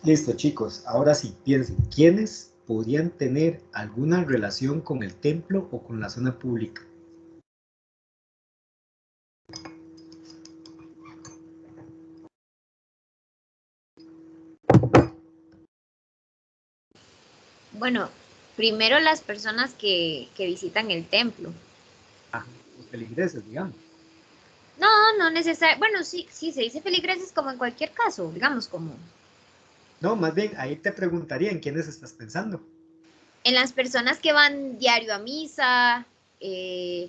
Listo, chicos. Ahora sí, piensen, ¿quiénes podrían tener alguna relación con el templo o con la zona pública? Bueno, primero las personas que visitan el templo. Ajá, los feligreses, digamos. No, no necesariamente. Bueno, sí, sí, se dice feligreses como en cualquier caso, digamos, como No, más bien, ahí te preguntaría en quiénes estás pensando. en las personas que van diario a misa,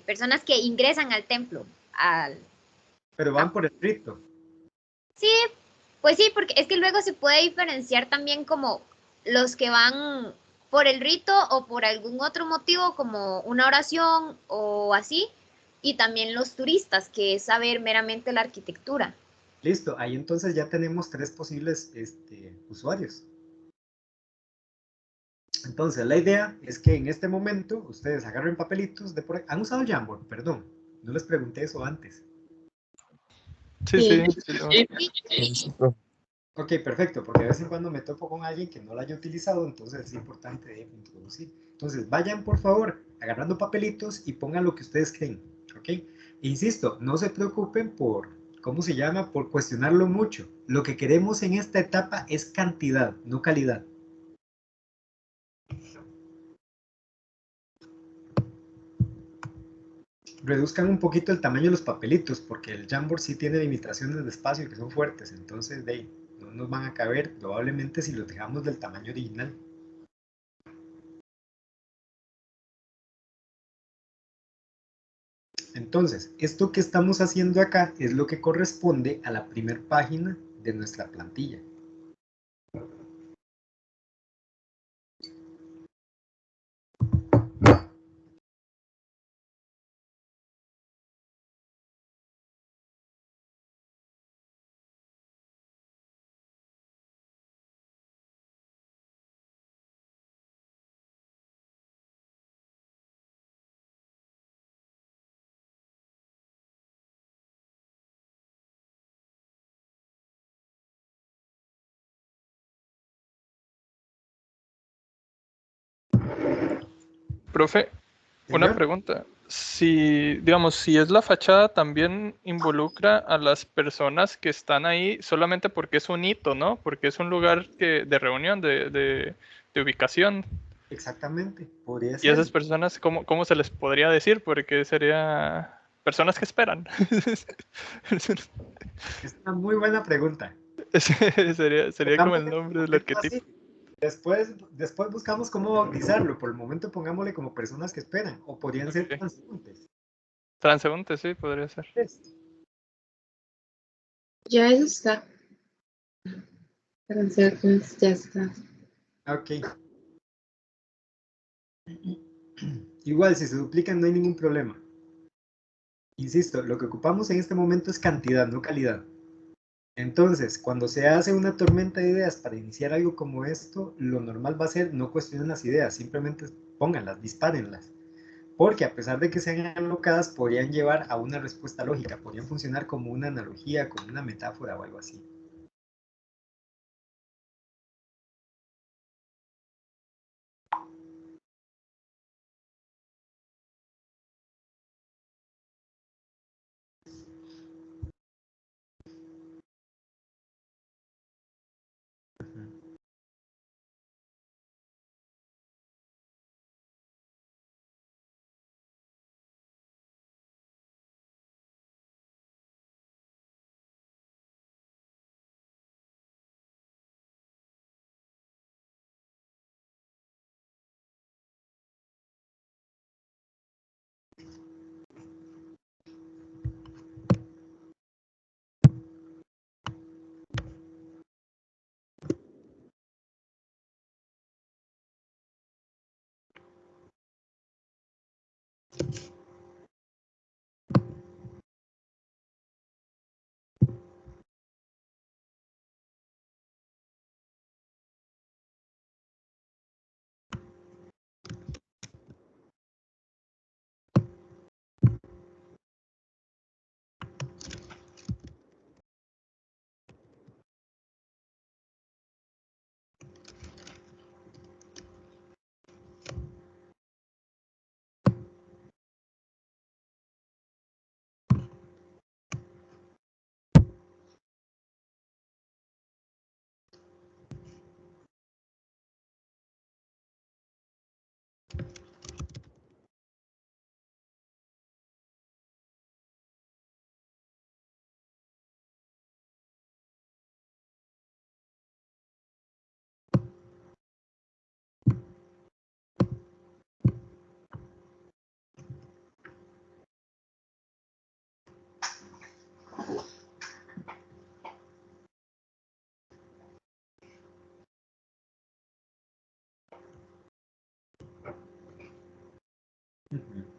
personas que ingresan al templo. Al, Pero a- van por el rito. sí, pues sí, porque es que luego se puede diferenciar también como los que van por el rito o por algún otro motivo, como una oración o así, y también los turistas, que es saber meramente la arquitectura. Listo, ahí entonces ya tenemos tres posibles usuarios. Entonces, la idea es que en este momento ustedes agarren papelitos de por ahí. ¿Han usado Jamboard? Perdón, no les pregunté eso antes. Sí, Sí, sí, sí. Sí. Ok, perfecto, porque de vez en cuando me topo con alguien que no lo haya utilizado, entonces es importante introducir. Entonces, vayan por favor agarrando papelitos y pongan lo que ustedes creen, ¿ok? E insisto, no se preocupen por, ¿cómo se llama? Por cuestionarlo mucho. Lo que queremos en esta etapa es cantidad, no calidad. Reduzcan un poquito el tamaño de los papelitos, porque el Jamboard sí tiene limitaciones de espacio que son fuertes, entonces no nos van a caber probablemente si los dejamos del tamaño original. Entonces, esto que estamos haciendo acá es lo que corresponde a la primera página de nuestra plantilla. Profe, una Señor, pregunta. Si, digamos, si es la fachada, también involucra a las personas que están ahí solamente porque es un hito, ¿no? Porque es un lugar de reunión, de ubicación. exactamente, podría Y esas ser. personas, ¿cómo se les podría decir? Porque sería personas que esperan. Es una muy buena pregunta. Sería como el nombre del Pongámosle así. arquetipo. Después buscamos cómo bautizarlo. Por el momento pongámosle como personas que esperan. O podrían ser Ok. transeúntes. Transeúnte, sí, podría ser. ya eso está. Entonces, ya está. Ok. Igual, si se duplican no hay ningún problema. Insisto, lo que ocupamos en este momento es cantidad, no calidad. Entonces, cuando se hace una tormenta de ideas para iniciar algo como esto, lo normal va a ser no cuestionen las ideas, simplemente pónganlas, dispárenlas. Porque a pesar de que sean alocadas, podrían llevar a una respuesta lógica, podrían funcionar como una analogía, como una metáfora o algo así.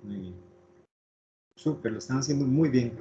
Muy bien. Súper, lo están haciendo muy bien.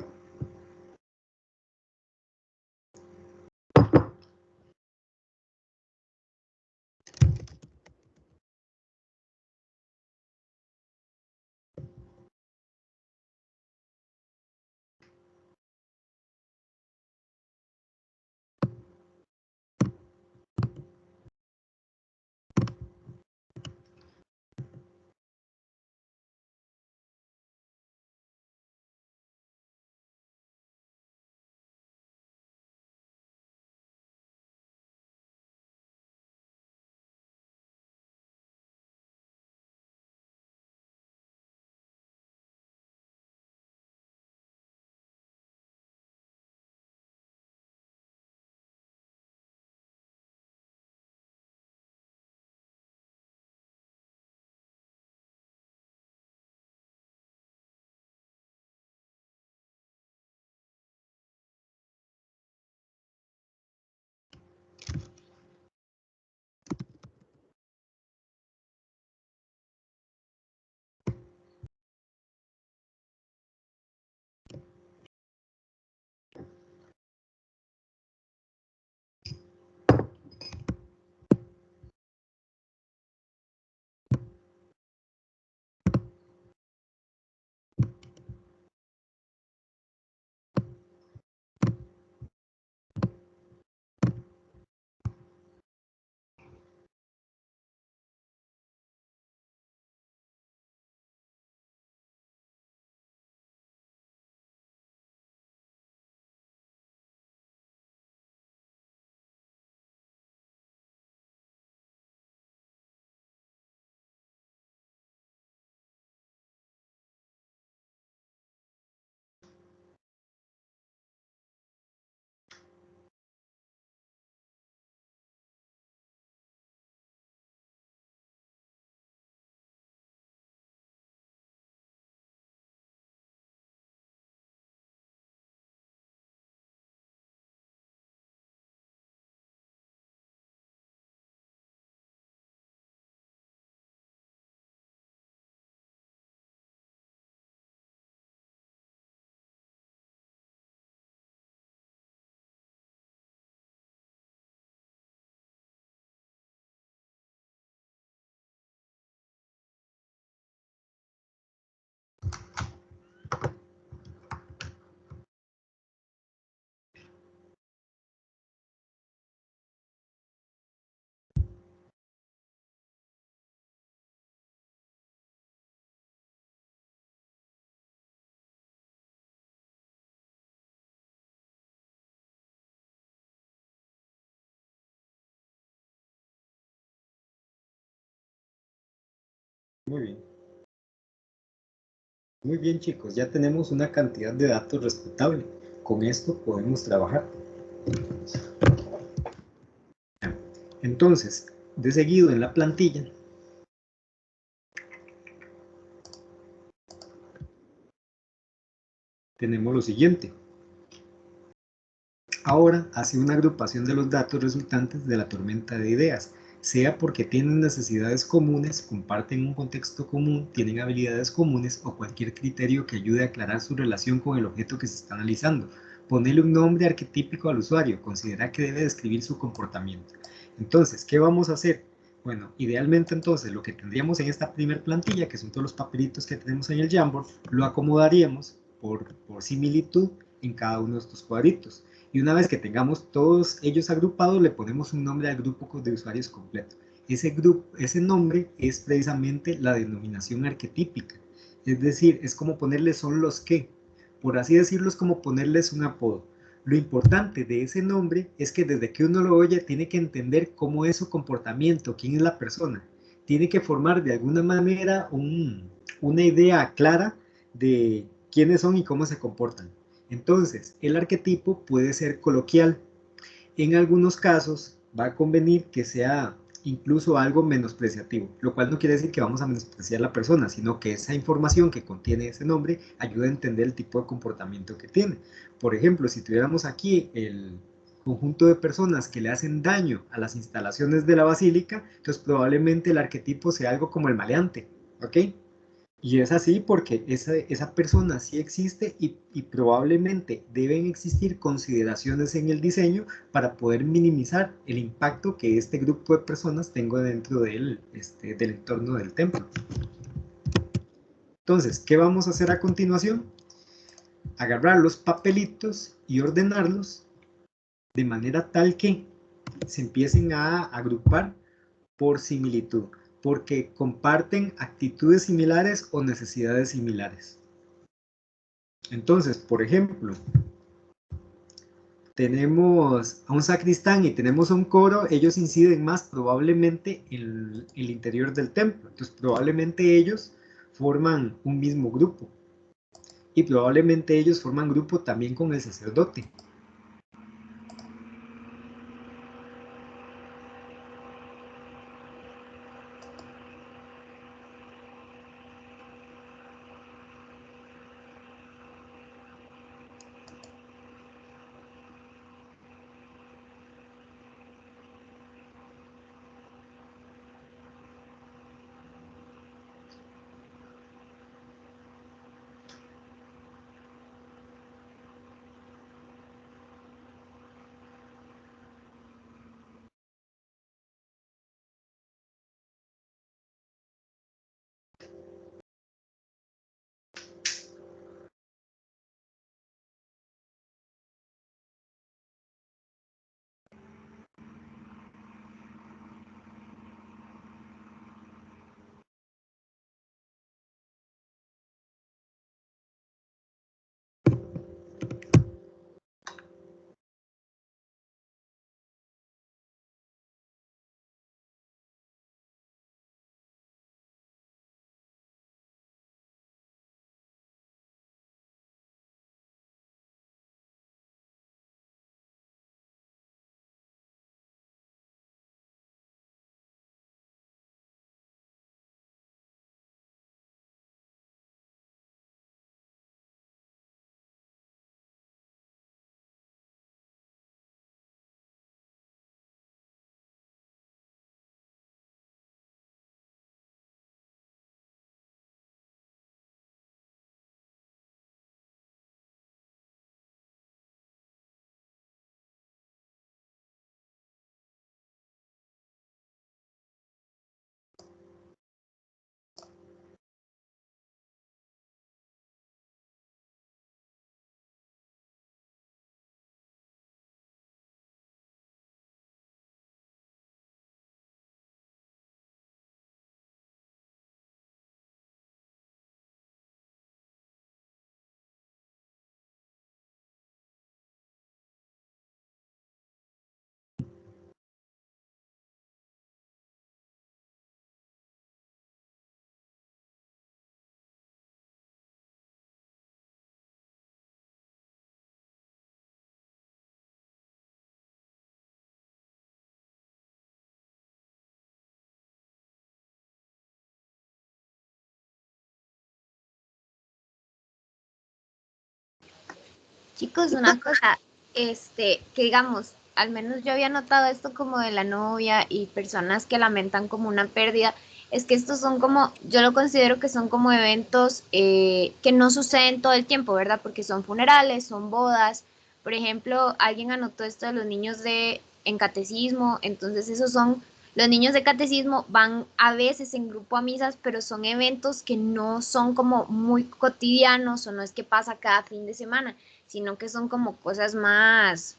Muy bien. Muy bien, chicos, ya tenemos una cantidad de datos respetable. Con esto podemos trabajar. Entonces, de seguido en la plantilla, tenemos lo siguiente. Ahora hace una agrupación de los datos resultantes de la tormenta de ideas, sea porque tienen necesidades comunes, comparten un contexto común, tienen habilidades comunes o cualquier criterio que ayude a aclarar su relación con el objeto que se está analizando. Ponerle un nombre arquetípico al usuario, considera que debe describir su comportamiento. Entonces, ¿qué vamos a hacer? Bueno, idealmente entonces lo que tendríamos en esta primer plantilla, que son todos los papelitos que tenemos en el Jamboard, lo acomodaríamos por similitud en cada uno de estos cuadritos. Y una vez que tengamos todos ellos agrupados, le ponemos un nombre al grupo de usuarios completo. Ese nombre es precisamente la denominación arquetípica. Es decir, es como ponerle son los que. Por así decirlo, es como ponerles un apodo. Lo importante de ese nombre es que desde que uno lo oye, tiene que entender cómo es su comportamiento, quién es la persona. tiene que formar de alguna manera una idea clara de quiénes son y cómo se comportan. Entonces, el arquetipo puede ser coloquial. En algunos casos va a convenir que sea incluso algo menospreciativo, lo cual no quiere decir que vamos a menospreciar a la persona, sino que esa información que contiene ese nombre ayuda a entender el tipo de comportamiento que tiene. Por ejemplo, si tuviéramos aquí el conjunto de personas que le hacen daño a las instalaciones de la basílica, entonces probablemente el arquetipo sea algo como el maleante, ¿ok? Y es así porque esa persona sí existe y probablemente deben existir consideraciones en el diseño para poder minimizar el impacto que este grupo de personas tenga dentro del entorno del templo. Entonces, ¿qué vamos a hacer a continuación? Agarrar los papelitos y ordenarlos de manera tal que se empiecen a agrupar por similitud, porque comparten actitudes similares o necesidades similares. Entonces, por ejemplo, tenemos a un sacristán y tenemos a un coro, ellos inciden más probablemente en el interior del templo. Entonces, probablemente ellos forman un mismo grupo. Y probablemente ellos forman grupo también con el sacerdote. Chicos, una cosa, que digamos, al menos yo había notado esto como de la novia y personas que lamentan como una pérdida, es que estos son como, yo lo considero que son como eventos que no suceden todo el tiempo, ¿verdad? Porque son funerales, son bodas. Por ejemplo, alguien anotó esto de los niños en catecismo, entonces esos son, los niños de catecismo van a veces en grupo a misas, pero son eventos que no son como muy cotidianos o no es que pasa cada fin de semana, sino que son como cosas más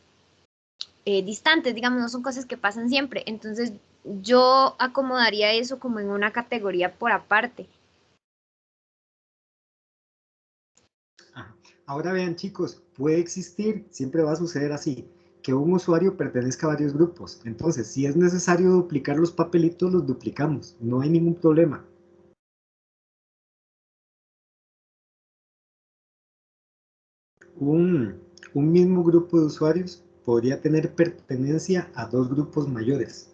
distantes, digamos, no son cosas que pasan siempre. Entonces yo acomodaría eso como en una categoría por aparte. Ahora vean, chicos, puede existir, siempre va a suceder así, que un usuario pertenezca a varios grupos. Entonces, si es necesario duplicar los papelitos, los duplicamos. No hay ningún problema. Un mismo grupo de usuarios podría tener pertenencia a dos grupos mayores.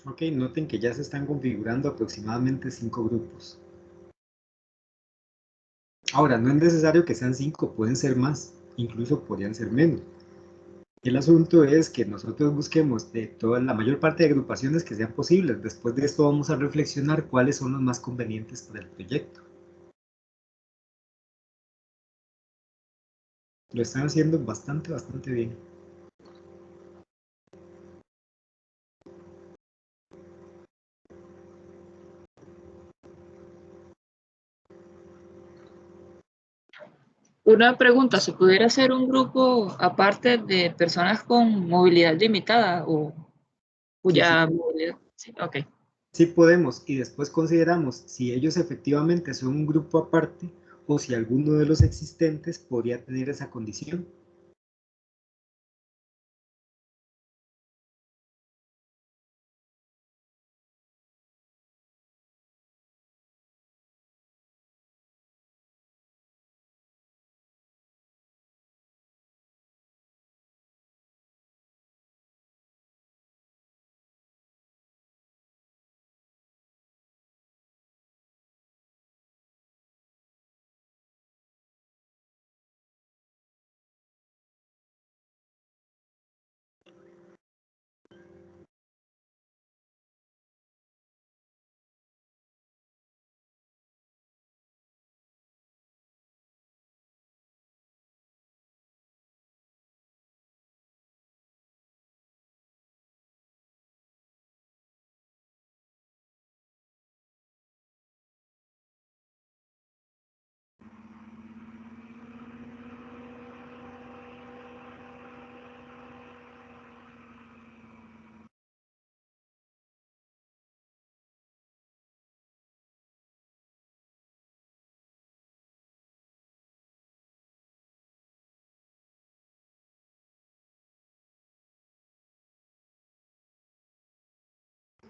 Ok, noten que ya se están configurando aproximadamente 5 grupos. Ahora, no es necesario que sean 5, pueden ser más, incluso podrían ser menos. El asunto es que nosotros busquemos de toda la mayor parte de agrupaciones que sean posibles. Después de esto vamos a reflexionar cuáles son los más convenientes para el proyecto. Lo están haciendo bastante bien. Una pregunta, ¿se pudiera hacer un grupo aparte de personas con movilidad limitada o cuya movilidad? Sí, ok. Sí podemos, y después consideramos si ellos efectivamente son un grupo aparte o si alguno de los existentes podría tener esa condición.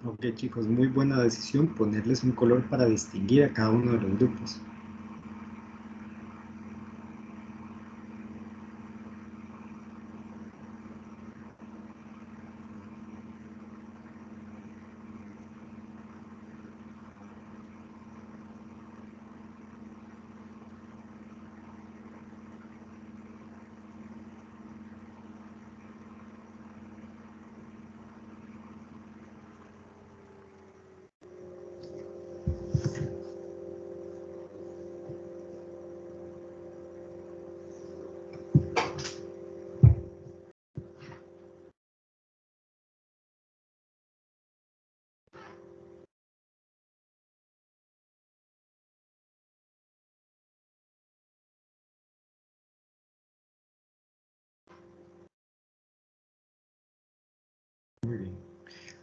Ok chicos, muy buena decisión ponerles un color para distinguir a cada uno de los grupos. Muy bien.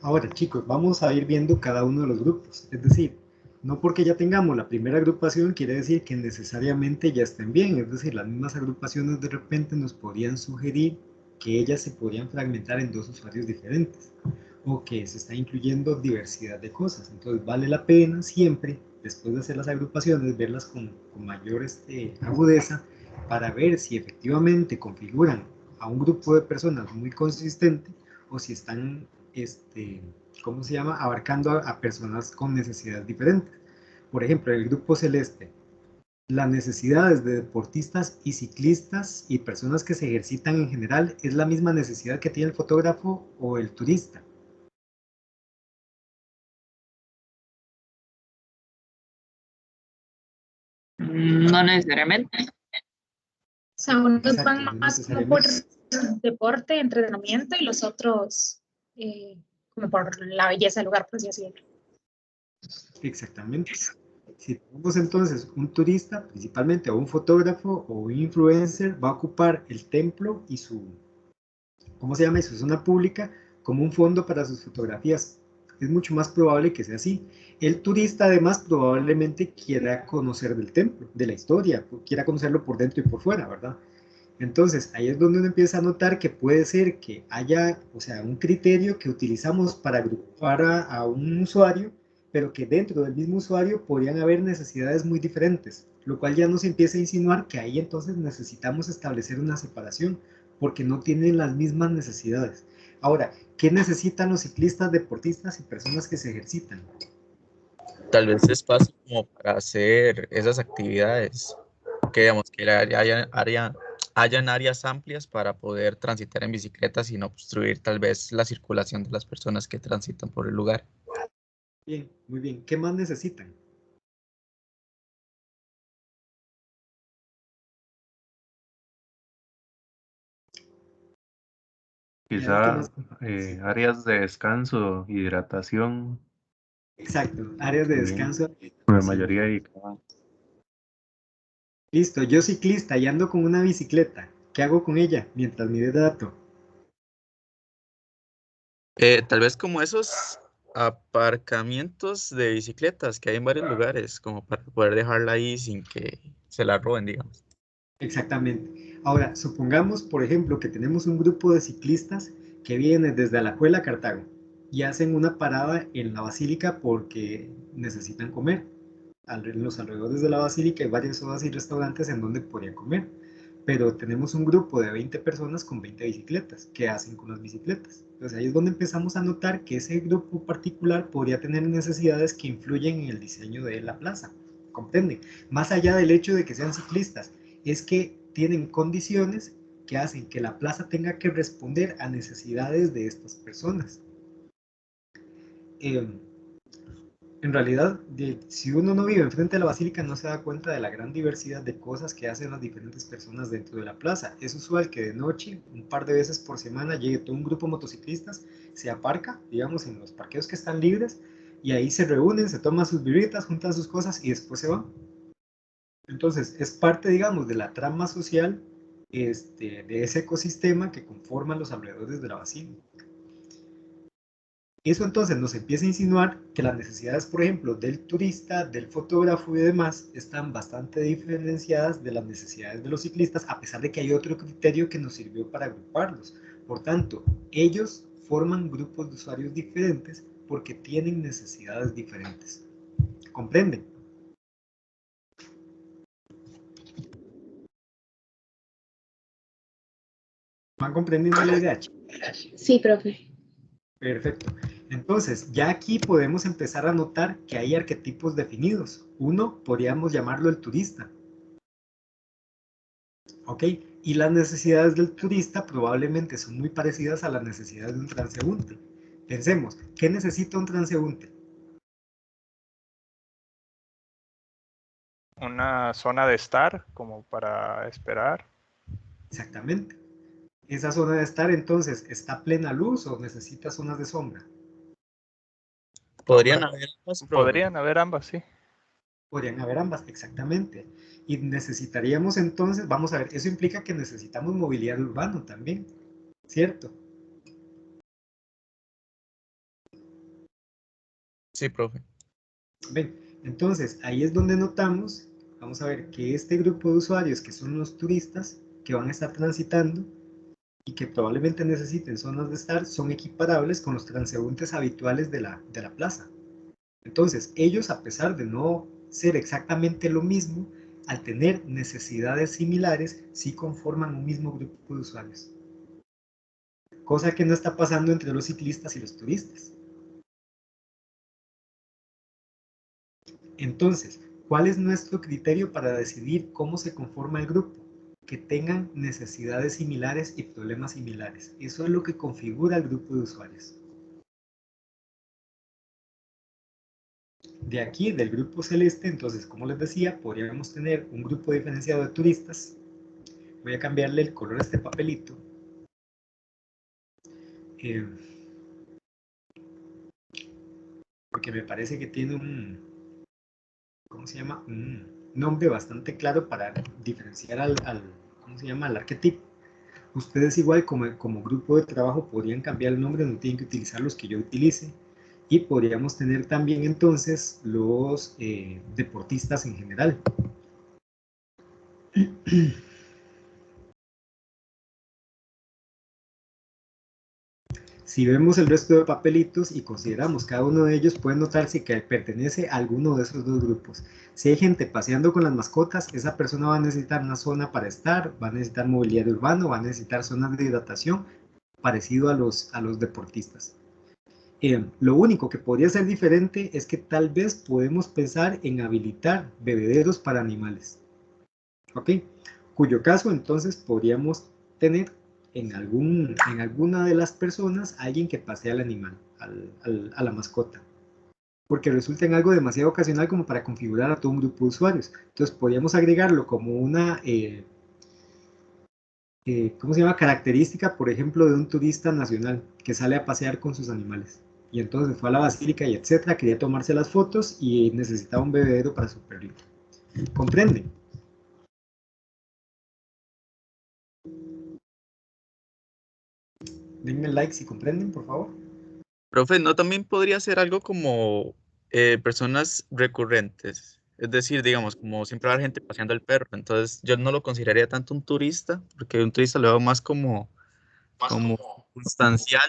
Ahora chicos, vamos a ir viendo cada uno de los grupos. Es decir, no porque ya tengamos la primera agrupación quiere decir que necesariamente ya estén bien. Es decir, las mismas agrupaciones de repente nos podrían sugerir que ellas se podrían fragmentar en 2 usuarios diferentes, o que se está incluyendo diversidad de cosas. Entonces vale la pena siempre, después de hacer las agrupaciones, verlas con mayor agudeza, para ver si efectivamente configuran a un grupo de personas muy consistente, o si están, ¿cómo se llama?, abarcando a personas con necesidades diferentes. Por ejemplo, el grupo celeste, las necesidades de deportistas y ciclistas y personas que se ejercitan en general es la misma necesidad que tiene el fotógrafo o el turista. No necesariamente. O sea, unos Exacto, van no más como por necesariamente. deporte, entrenamiento, y los otros como por la belleza del lugar, por así decirlo. Exactamente. Si tenemos entonces un turista, principalmente, o un fotógrafo o un influencer, va a ocupar el templo y su, ¿cómo se llama?, y su zona pública como un fondo para sus fotografías. Es mucho más probable que sea así. El turista, además, probablemente quiera conocer del templo, de la historia, quiera conocerlo por dentro y por fuera, ¿verdad? Entonces, ahí es donde uno empieza a notar que puede ser que haya, o sea, un criterio que utilizamos para agrupar a un usuario, pero que dentro del mismo usuario podrían haber necesidades muy diferentes, lo cual ya nos empieza a insinuar que ahí entonces necesitamos establecer una separación, porque no tienen las mismas necesidades. Ahora, ¿qué necesitan los ciclistas, deportistas y personas que se ejercitan? Tal vez espacio como para hacer esas actividades, que digamos que hayan áreas amplias para poder transitar en bicicletas y no obstruir tal vez la circulación de las personas que transitan por el lugar. Bien, muy bien. ¿Qué más necesitan? Mira, ¿qué más? Quizá áreas de descanso, hidratación, Exacto, áreas de también descanso. la mayoría dedicadas. Listo, yo ciclista y ando con una bicicleta. ¿Qué hago con ella mientras me dato? Tal vez como esos aparcamientos de bicicletas que hay en varios lugares, como para poder dejarla ahí sin que se la roben, digamos. Exactamente. Ahora, supongamos, por ejemplo, que tenemos un grupo de ciclistas que viene desde Alajuela a Cartago y hacen una parada en la Basílica porque necesitan comer. En los alrededores de la Basílica hay varias zonas y restaurantes en donde podrían comer, pero tenemos un grupo de 20 personas con 20 bicicletas. ¿Qué hacen con las bicicletas? Entonces ahí es donde empezamos a notar que ese grupo particular podría tener necesidades que influyen en el diseño de la plaza. ¿Comprenden? Más allá del hecho de que sean ciclistas, es que tienen condiciones que hacen que la plaza tenga que responder a necesidades de estas personas. En realidad, si uno no vive enfrente de la basílica, no se da cuenta de la gran diversidad de cosas que hacen las diferentes personas dentro de la plaza. Es usual que de noche, un par de veces por semana, llegue todo un grupo de motociclistas, se aparca, digamos, en los parqueos que están libres, y ahí se reúnen, se toman sus birritas, juntan sus cosas y después se van. Entonces, es parte, digamos, de la trama social de ese ecosistema que conforma los alrededores de la basílica. Eso entonces nos empieza a insinuar que las necesidades, por ejemplo, del turista, del fotógrafo y demás, están bastante diferenciadas de las necesidades de los ciclistas, a pesar de que hay otro criterio que nos sirvió para agruparlos. Por tanto, ellos forman grupos de usuarios diferentes porque tienen necesidades diferentes. ¿Comprenden? ¿Van comprendiendo la idea, chicos? Sí, profe. Perfecto. Entonces, ya aquí podemos empezar a notar que hay arquetipos definidos. Uno, podríamos llamarlo el turista. ¿Ok? Y las necesidades del turista probablemente son muy parecidas a las necesidades de un transeúnte. Pensemos, ¿qué necesita un transeúnte? Una zona de estar como para esperar. Exactamente. ¿Esa zona de estar entonces está a plena luz o necesita zonas de sombra? Podrían haber ambas, profe. Podrían haber ambas, sí. Podrían haber ambas, exactamente. Y necesitaríamos entonces, vamos a ver, eso implica que necesitamos movilidad urbana también, ¿cierto? Sí, profe. Ven, entonces ahí es donde notamos, vamos a ver, que este grupo de usuarios que son los turistas que van a estar transitando, y que probablemente necesiten zonas de estar son equiparables con los transeúntes habituales de la plaza. Entonces, ellos, a pesar de no ser exactamente lo mismo, al tener necesidades similares, sí conforman un mismo grupo de usuarios. Cosa que no está pasando entre los ciclistas y los turistas. Entonces, ¿cuál es nuestro criterio para decidir cómo se conforma el grupo? Que tengan necesidades similares y problemas similares. Eso es lo que configura el grupo de usuarios. De aquí, del grupo celeste, entonces, como les decía, podríamos tener un grupo diferenciado de turistas. Voy a cambiarle el color a este papelito. Porque me parece que tiene un, ¿cómo se llama? Un nombre bastante claro para diferenciar ¿cómo se llama? Al arquetipo. Ustedes igual como grupo de trabajo podrían cambiar el nombre, no tienen que utilizar los que yo utilice. Y podríamos tener también entonces los deportistas en general. Si vemos el resto de papelitos y consideramos cada uno de ellos, puede notarse que pertenece a alguno de esos dos grupos. Si hay gente paseando con las mascotas, esa persona va a necesitar una zona para estar, va a necesitar mobiliario urbano, va a necesitar zonas de hidratación, parecido a los deportistas. Lo único que podría ser diferente es que tal vez podemos pensar en habilitar bebederos para animales. ¿Ok? Cuyo caso entonces podríamos tener en alguna de las personas alguien que pasee al animal, a la mascota. Porque resulta en algo demasiado ocasional como para configurar a todo un grupo de usuarios. Entonces podríamos agregarlo como una, ¿cómo se llama? Característica, por ejemplo, de un turista nacional que sale a pasear con sus animales. Y entonces fue a la basílica y etcétera, quería tomarse las fotos y necesitaba un bebedero para su perrito. ¿Comprenden? Denme like si comprenden, por favor. Profe, ¿no también podría ser algo como personas recurrentes? Es decir, digamos, como siempre va gente paseando el perro, entonces yo no lo consideraría tanto un turista, porque un turista lo veo más como circunstancial,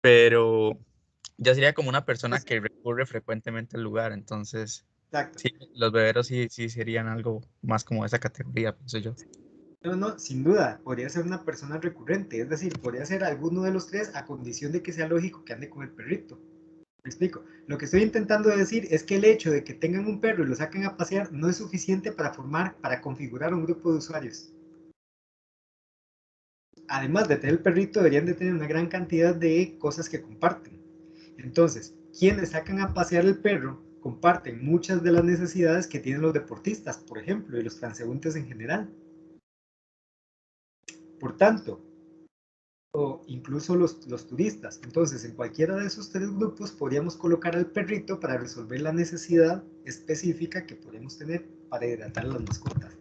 pero ya sería como una persona que recurre frecuentemente al lugar, entonces Exacto. sí, los beberos sí serían algo más como esa categoría, pienso yo. No, sin duda, podría ser una persona recurrente, es decir, podría ser alguno de los tres a condición de que sea lógico que ande con el perrito. Me explico. Lo que estoy intentando decir es que el hecho de que tengan un perro y lo saquen a pasear no es suficiente para configurar un grupo de usuarios. Además de tener el perrito, deberían de tener una gran cantidad de cosas que comparten. Entonces, quienes sacan a pasear el perro comparten muchas de las necesidades que tienen los deportistas, por ejemplo, y los transeúntes en general. Por tanto, o incluso los turistas. Entonces, en cualquiera de esos tres grupos podríamos colocar al perrito para resolver la necesidad específica que podemos tener para hidratar a las mascotas.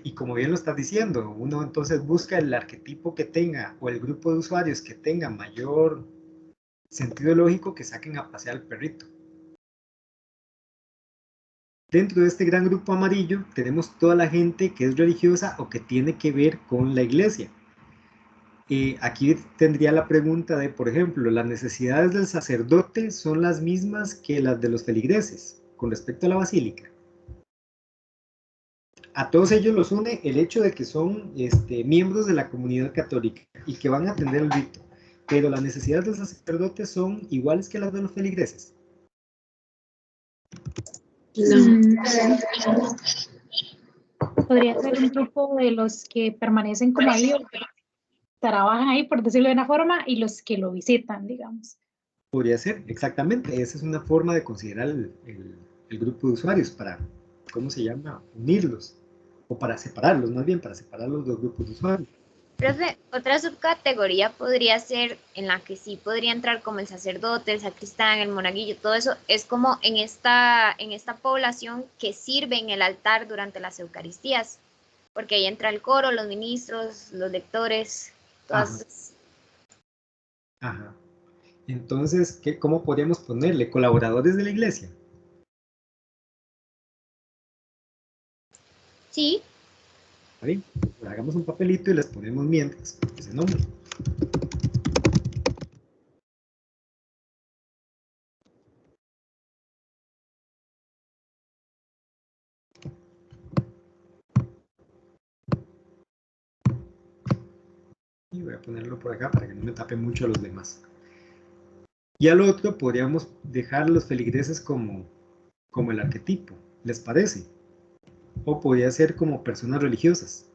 Y como bien lo estás diciendo, uno entonces busca el arquetipo que tenga o el grupo de usuarios que tenga mayor sentido lógico que saquen a pasear al perrito. Dentro de este gran grupo amarillo tenemos toda la gente que es religiosa o que tiene que ver con la iglesia. Aquí tendría la pregunta de, por ejemplo, ¿las necesidades del sacerdote son las mismas que las de los feligreses con respecto a la basílica? A todos ellos los une el hecho de que son miembros de la comunidad católica y que van a atender el rito, pero las necesidades del sacerdote son iguales que las de los feligreses. Podría ser un grupo de los que permanecen como ahí o que trabajan ahí, por decirlo de una forma, y los que lo visitan, digamos. Podría ser, exactamente. Esa es una forma de considerar el grupo de usuarios para, ¿cómo se llama? Unirlos. O para separarlos, más bien, para separar los dos grupos de usuarios. Profe, otra subcategoría podría ser en la que sí podría entrar como el sacerdote, el sacristán, el monaguillo, todo eso es como en esta población que sirve en el altar durante las Eucaristías, porque ahí entra el coro, los ministros, los lectores, todas. Ajá. Entonces, ¿cómo podríamos ponerle? ¿Colaboradores de la iglesia? Sí. ¿Vale? Pues hagamos un papelito y les ponemos mientras ese nombre. Y voy a ponerlo por acá para que no me tape mucho a los demás. Y al otro podríamos dejar los feligreses como el arquetipo, ¿les parece? O podría ser como personas religiosas.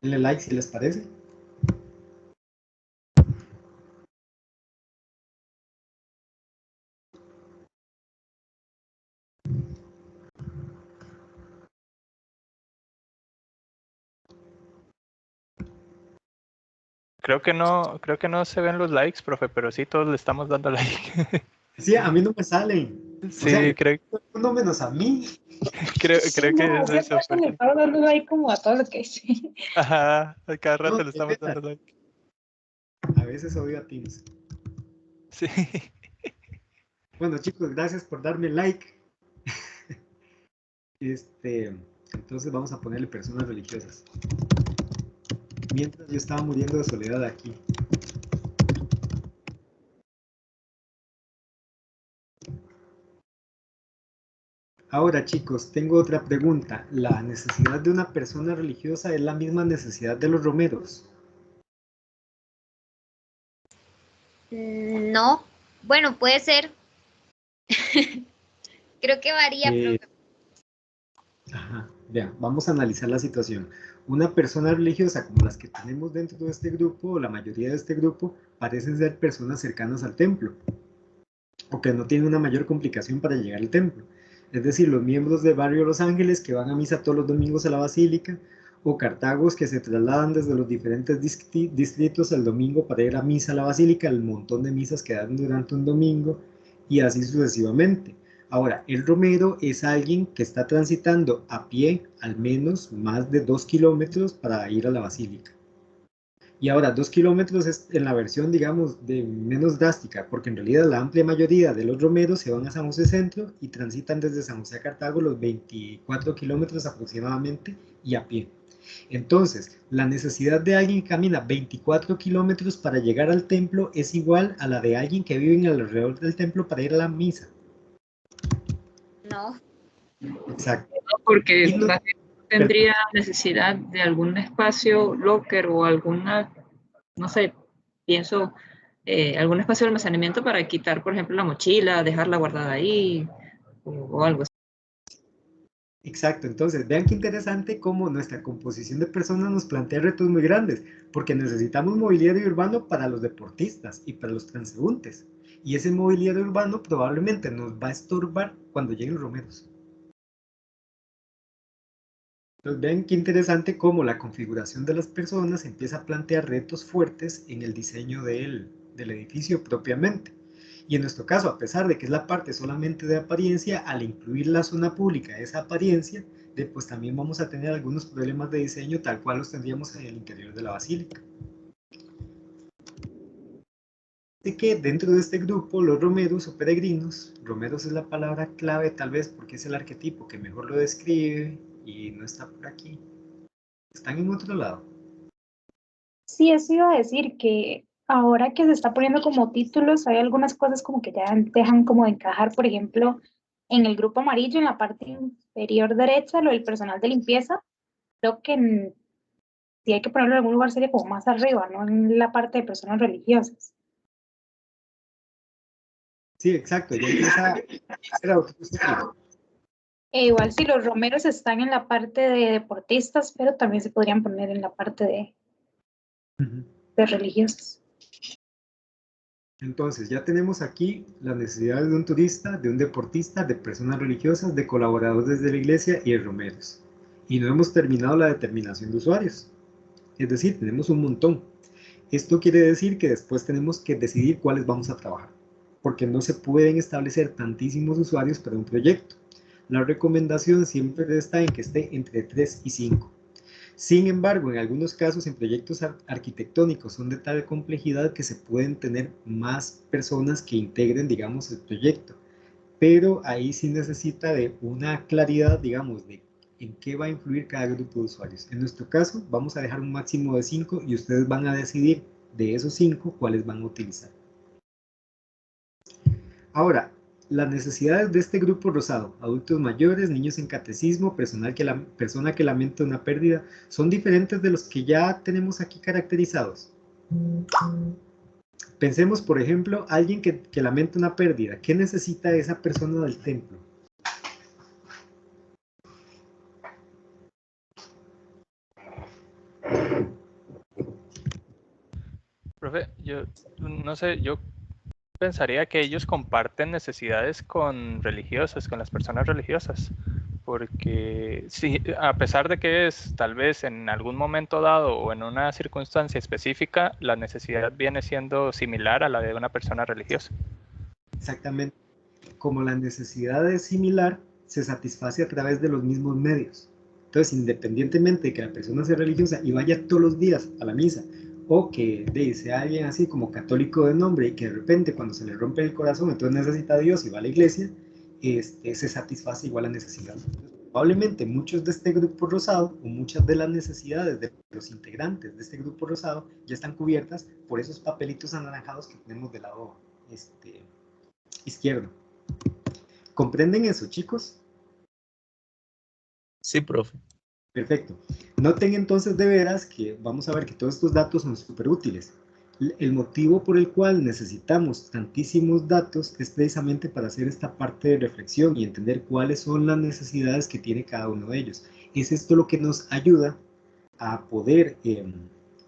Denle like si les parece. Creo que no se ven los likes, profe, pero sí todos le estamos dando like. Sí, a mí no me salen. Sí, O sea, creo no menos a mí. que No, es eso. siempre le estaba dando ahí como a todo lo que dice. Ajá, a cada rato No, le estamos dando like. A veces odio a Teams. Sí. Bueno, chicos, gracias por darme like. Entonces vamos a ponerle personas religiosas. Mientras yo estaba muriendo de soledad aquí. Ahora, chicos, tengo otra pregunta. ¿La necesidad de una persona religiosa es la misma necesidad de los romeros? No, bueno, puede ser. Creo que varía, profe. Ajá, vean, vamos a analizar la situación. Una persona religiosa como las que tenemos dentro de este grupo, o la mayoría de este grupo, parecen ser personas cercanas al templo, o que no tienen una mayor complicación para llegar al templo. Es decir, los miembros del barrio Los Ángeles que van a misa todos los domingos a la basílica, o cartagos que se trasladan desde los diferentes distritos el domingo para ir a misa a la basílica, el montón de misas que dan durante un domingo, y así sucesivamente. Ahora, el romero es alguien que está transitando a pie al menos más de 2 kilómetros para ir a la basílica. Y ahora, 2 kilómetros es en la versión, digamos, de menos drástica, porque en realidad la amplia mayoría de los romeros se van a San José Centro y transitan desde San José a Cartago los 24 kilómetros aproximadamente y a pie. Entonces, la necesidad de alguien que camina 24 kilómetros para llegar al templo es igual a la de alguien que vive en el alrededor del templo para ir a la misa. No. Exacto. Porque No, tendría necesidad de algún espacio locker o alguna, no sé, pienso, algún espacio de almacenamiento para quitar, por ejemplo, la mochila, dejarla guardada ahí o algo así. Exacto, entonces vean qué interesante cómo nuestra composición de personas nos plantea retos muy grandes, porque necesitamos mobiliario urbano para los deportistas y para los transeúntes, y ese mobiliario urbano probablemente nos va a estorbar cuando lleguen los romeros. Entonces vean qué interesante cómo la configuración de las personas empieza a plantear retos fuertes en el diseño del edificio propiamente. Y en nuestro caso, a pesar de que es la parte solamente de apariencia, al incluir la zona pública esa apariencia, pues también vamos a tener algunos problemas de diseño tal cual los tendríamos en el interior de la basílica. Así que dentro de este grupo, los romeros o peregrinos, romeros es la palabra clave tal vez porque es el arquetipo que mejor lo describe y no está por aquí. Están en otro lado. Sí, eso iba a decir que ahora que se está poniendo como títulos, hay algunas cosas como que ya dejan como de encajar, por ejemplo, en el grupo amarillo, en la parte inferior derecha, lo del personal de limpieza, creo que si hay que ponerlo en algún lugar sería como más arriba, no en la parte de personas religiosas. Sí, exacto, ya empieza a ser autocrítico. Igual si los romeros están en la parte de deportistas, pero también se podrían poner en la parte de religiosos. Entonces, ya tenemos aquí las necesidades de un turista, de un deportista, de personas religiosas, de colaboradores de la iglesia y de romeros. Y no hemos terminado la determinación de usuarios. Es decir, tenemos un montón. Esto quiere decir que después tenemos que decidir cuáles vamos a trabajar, porque no se pueden establecer tantísimos usuarios para un proyecto. La recomendación siempre está en que esté entre 3 y 5. Sin embargo, en algunos casos, en proyectos arquitectónicos son de tal complejidad que se pueden tener más personas que integren, digamos, el proyecto. Pero ahí sí necesita de una claridad, digamos, de en qué va a influir cada grupo de usuarios. En nuestro caso, vamos a dejar un máximo de 5 y ustedes van a decidir de esos 5 cuáles van a utilizar. Ahora, las necesidades de este grupo rosado, adultos mayores, niños en catecismo, persona que lamenta una pérdida, son diferentes de los que ya tenemos aquí caracterizados. Pensemos, por ejemplo, alguien que lamenta una pérdida. ¿Qué necesita esa persona del templo? Profe, yo no sé, yo pensaría que ellos comparten necesidades con religiosas, con las personas religiosas, porque sí, a pesar de que es tal vez en algún momento dado o en una circunstancia específica, la necesidad viene siendo similar a la de una persona religiosa. Exactamente. Como la necesidad es similar, se satisface a través de los mismos medios. Entonces, independientemente de que la persona sea religiosa y vaya todos los días a la misa, o que sea alguien así como católico de nombre y que de repente cuando se le rompe el corazón, entonces necesita a Dios y va a la iglesia, se satisface igual la necesidad. Probablemente muchos de este grupo rosado o muchas de las necesidades de los integrantes de este grupo rosado ya están cubiertas por esos papelitos anaranjados que tenemos del lado izquierdo. ¿Comprenden eso, chicos? Sí, profe. Perfecto. Noten entonces de veras que vamos a ver que todos estos datos son súper útiles. El motivo por el cual necesitamos tantísimos datos es precisamente para hacer esta parte de reflexión y entender cuáles son las necesidades que tiene cada uno de ellos. Es esto lo que nos ayuda a poder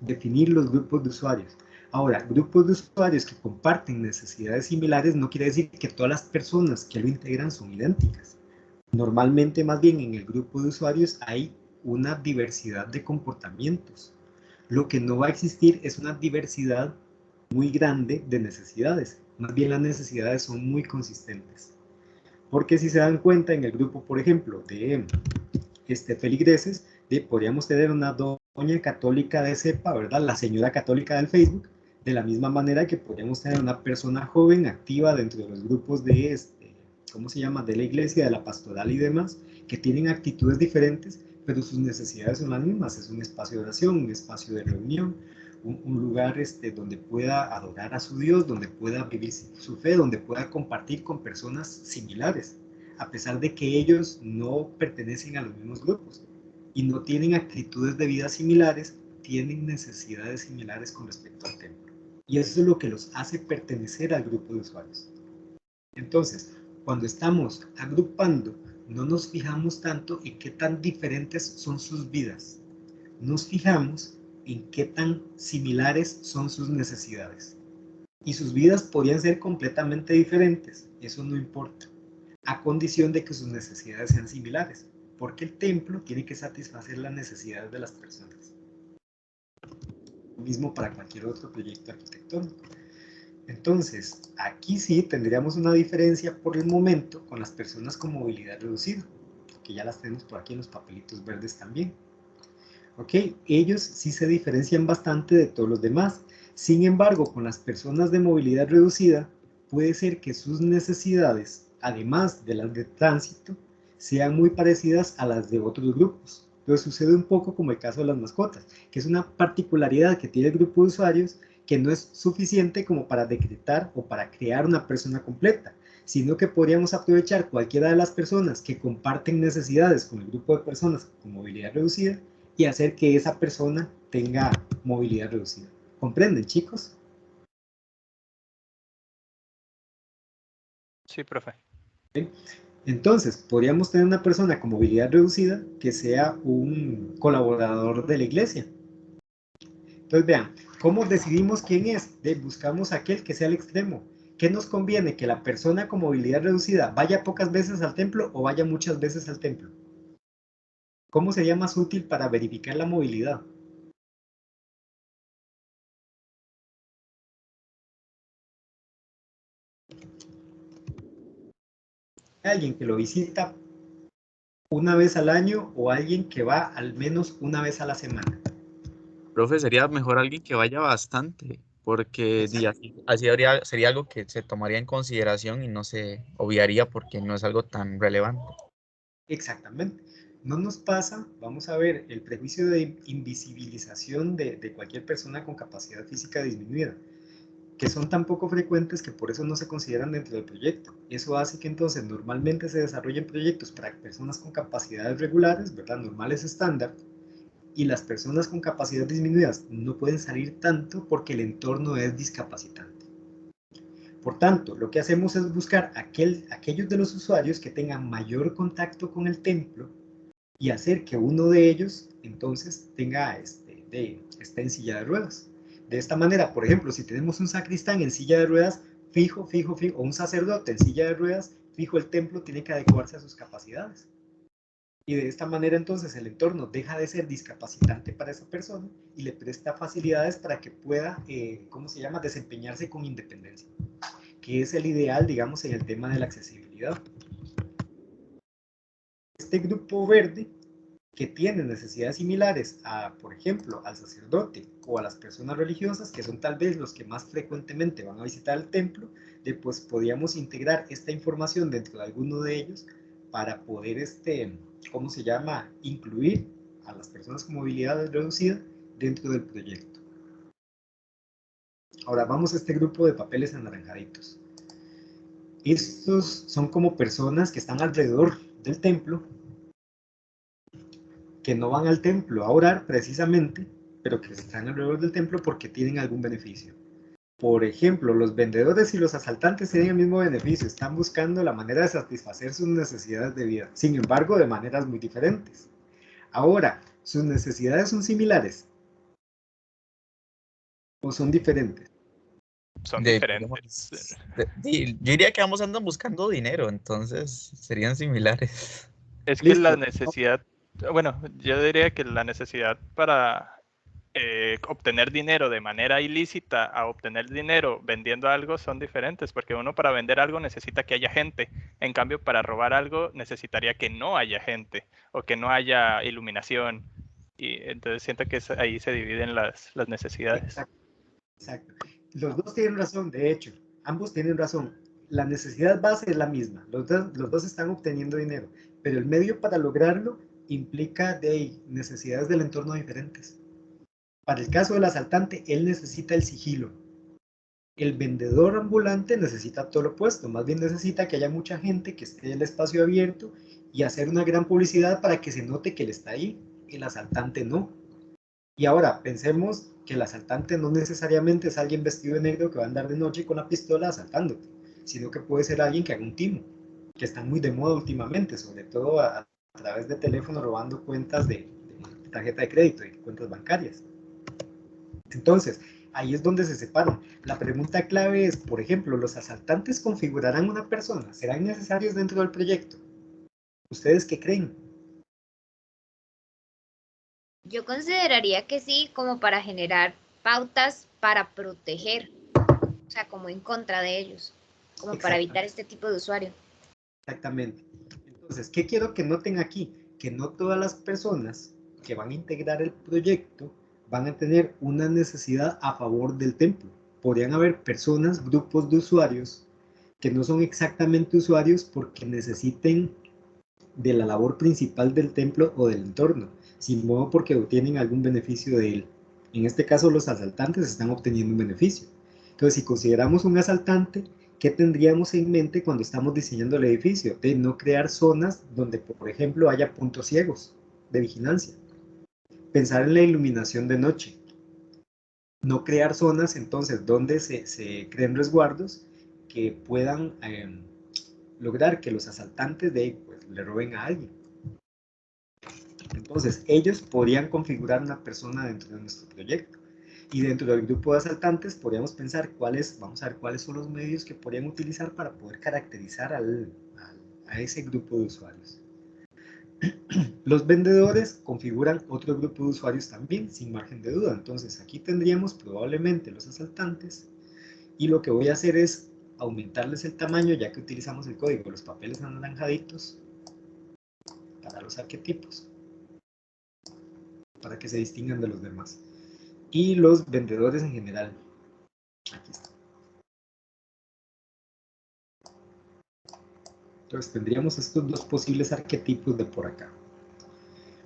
definir los grupos de usuarios. Ahora, grupos de usuarios que comparten necesidades similares no quiere decir que todas las personas que lo integran son idénticas. Normalmente, más bien, en el grupo de usuarios hay una diversidad de comportamientos. Lo que no va a existir es una diversidad muy grande de necesidades. Más bien las necesidades son muy consistentes. Porque si se dan cuenta, en el grupo, por ejemplo, de feligreses, podríamos tener una doña católica de cepa, ¿verdad? La señora católica del Facebook, de la misma manera que podríamos tener una persona joven activa dentro de los grupos de ¿cómo se llama? De la iglesia, de la pastoral y demás, que tienen actitudes diferentes, pero sus necesidades son las mismas. Es un espacio de oración, un espacio de reunión, un lugar donde pueda adorar a su Dios, donde pueda vivir su fe, donde pueda compartir con personas similares, a pesar de que ellos no pertenecen a los mismos grupos y no tienen actitudes de vida similares, tienen necesidades similares con respecto al templo. Y eso es lo que los hace pertenecer al grupo de usuarios. Entonces, cuando estamos agrupando, no nos fijamos tanto en qué tan diferentes son sus vidas. Nos fijamos en qué tan similares son sus necesidades. Y sus vidas podrían ser completamente diferentes, eso no importa, a condición de que sus necesidades sean similares, porque el templo tiene que satisfacer las necesidades de las personas. Lo mismo para cualquier otro proyecto arquitectónico. Entonces, aquí sí tendríamos una diferencia por el momento con las personas con movilidad reducida, que ya las tenemos por aquí en los papelitos verdes también. ¿Ok? Ellos sí se diferencian bastante de todos los demás. Sin embargo, con las personas de movilidad reducida, puede ser que sus necesidades, además de las de tránsito, sean muy parecidas a las de otros grupos. Entonces sucede un poco como el caso de las mascotas, que es una particularidad que tiene el grupo de usuarios que no es suficiente como para decretar o para crear una persona completa, sino que podríamos aprovechar cualquiera de las personas que comparten necesidades con el grupo de personas con movilidad reducida y hacer que esa persona tenga movilidad reducida. ¿Comprenden, chicos? Sí, profe. Entonces, podríamos tener una persona con movilidad reducida que sea un colaborador de la iglesia. Entonces, vean, ¿cómo decidimos quién es? Buscamos aquel que sea el extremo. ¿Qué nos conviene? ¿Que la persona con movilidad reducida vaya pocas veces al templo o vaya muchas veces al templo? ¿Cómo sería más útil para verificar la movilidad? Alguien que lo visita una vez al año o alguien que va al menos una vez a la semana. Profe, sería mejor alguien que vaya bastante, porque así sería algo que se tomaría en consideración y no se obviaría porque no es algo tan relevante. Exactamente. No nos pasa, vamos a ver, el prejuicio de invisibilización de cualquier persona con capacidad física disminuida, que son tan poco frecuentes que por eso no se consideran dentro del proyecto. Eso hace que entonces normalmente se desarrollen proyectos para personas con capacidades regulares, ¿verdad? Normales estándar, y las personas con capacidades disminuidas no pueden salir tanto porque el entorno es discapacitante. Por tanto, lo que hacemos es buscar aquellos de los usuarios que tengan mayor contacto con el templo y hacer que uno de ellos entonces esté en silla de ruedas. De esta manera, por ejemplo, si tenemos un sacristán en silla de ruedas, fijo, o un sacerdote en silla de ruedas, fijo, el templo tiene que adecuarse a sus capacidades. Y de esta manera entonces el entorno deja de ser discapacitante para esa persona y le presta facilidades para que pueda, desempeñarse con independencia, que es el ideal, digamos, en el tema de la accesibilidad. Este grupo verde, que tiene necesidades similares a, por ejemplo, al sacerdote o a las personas religiosas, que son tal vez los que más frecuentemente van a visitar el templo, pues podríamos integrar esta información dentro de alguno de ellos para poder, incluir a las personas con movilidad reducida dentro del proyecto. Ahora vamos a este grupo de papeles anaranjaditos. Estos son como personas que están alrededor del templo, que no van al templo a orar precisamente, pero que están alrededor del templo porque tienen algún beneficio. Por ejemplo, los vendedores y los asaltantes tienen el mismo beneficio, están buscando la manera de satisfacer sus necesidades de vida, sin embargo, de maneras muy diferentes. Ahora, ¿sus necesidades son similares o son diferentes? Son diferentes. Yo diría que ambos andan buscando dinero, entonces serían similares. Es que la necesidad, bueno, yo diría que la necesidad para obtener dinero de manera ilícita a obtener dinero vendiendo algo son diferentes, porque uno para vender algo necesita que haya gente, en cambio para robar algo necesitaría que no haya gente o que no haya iluminación, y entonces siento que ahí se dividen las necesidades. Exacto. Los dos tienen razón, de hecho, ambos tienen razón. La necesidad base es la misma, los dos están obteniendo dinero, pero el medio para lograrlo implica necesidades del entorno diferentes. Para el caso del asaltante, él necesita el sigilo. El vendedor ambulante necesita todo lo opuesto, más bien necesita que haya mucha gente, que esté en el espacio abierto y hacer una gran publicidad para que se note que él está ahí. El asaltante no. Y ahora, pensemos que el asaltante no necesariamente es alguien vestido de negro que va a andar de noche con la pistola asaltándote, sino que puede ser alguien que haga un timo, que están muy de moda últimamente, sobre todo a través de teléfono robando cuentas de tarjeta de crédito y cuentas bancarias. Entonces, ahí es donde se separan. La pregunta clave es, por ejemplo, ¿los asaltantes configurarán una persona? ¿Serán necesarios dentro del proyecto? ¿Ustedes qué creen? Yo consideraría que sí, como para generar pautas para proteger, o sea, como en contra de ellos, como para evitar este tipo de usuario. Exactamente. Entonces, ¿qué quiero que noten aquí? Que no todas las personas que van a integrar el proyecto van a tener una necesidad a favor del templo. Podrían haber personas, grupos de usuarios, que no son exactamente usuarios porque necesiten de la labor principal del templo o del entorno, sin modo porque obtienen algún beneficio de él. En este caso, los asaltantes están obteniendo un beneficio. Entonces, si consideramos un asaltante, ¿qué tendríamos en mente cuando estamos diseñando el edificio? De no crear zonas donde, por ejemplo, haya puntos ciegos de vigilancia. Pensar en la iluminación de noche. No crear zonas, entonces, donde se creen resguardos que puedan lograr que los asaltantes le roben a alguien. Entonces, ellos podrían configurar una persona dentro de nuestro proyecto. Y dentro del grupo de asaltantes podríamos pensar vamos a ver cuáles son los medios que podrían utilizar para poder caracterizar a ese grupo de usuarios. Los vendedores configuran otro grupo de usuarios también, sin margen de duda. Entonces, aquí tendríamos probablemente los asaltantes. Y lo que voy a hacer es aumentarles el tamaño, ya que utilizamos el código de los papeles anaranjaditos. para los arquetipos, para que se distingan de los demás. Y los vendedores en general. Aquí está. Entonces tendríamos estos dos posibles arquetipos de por acá.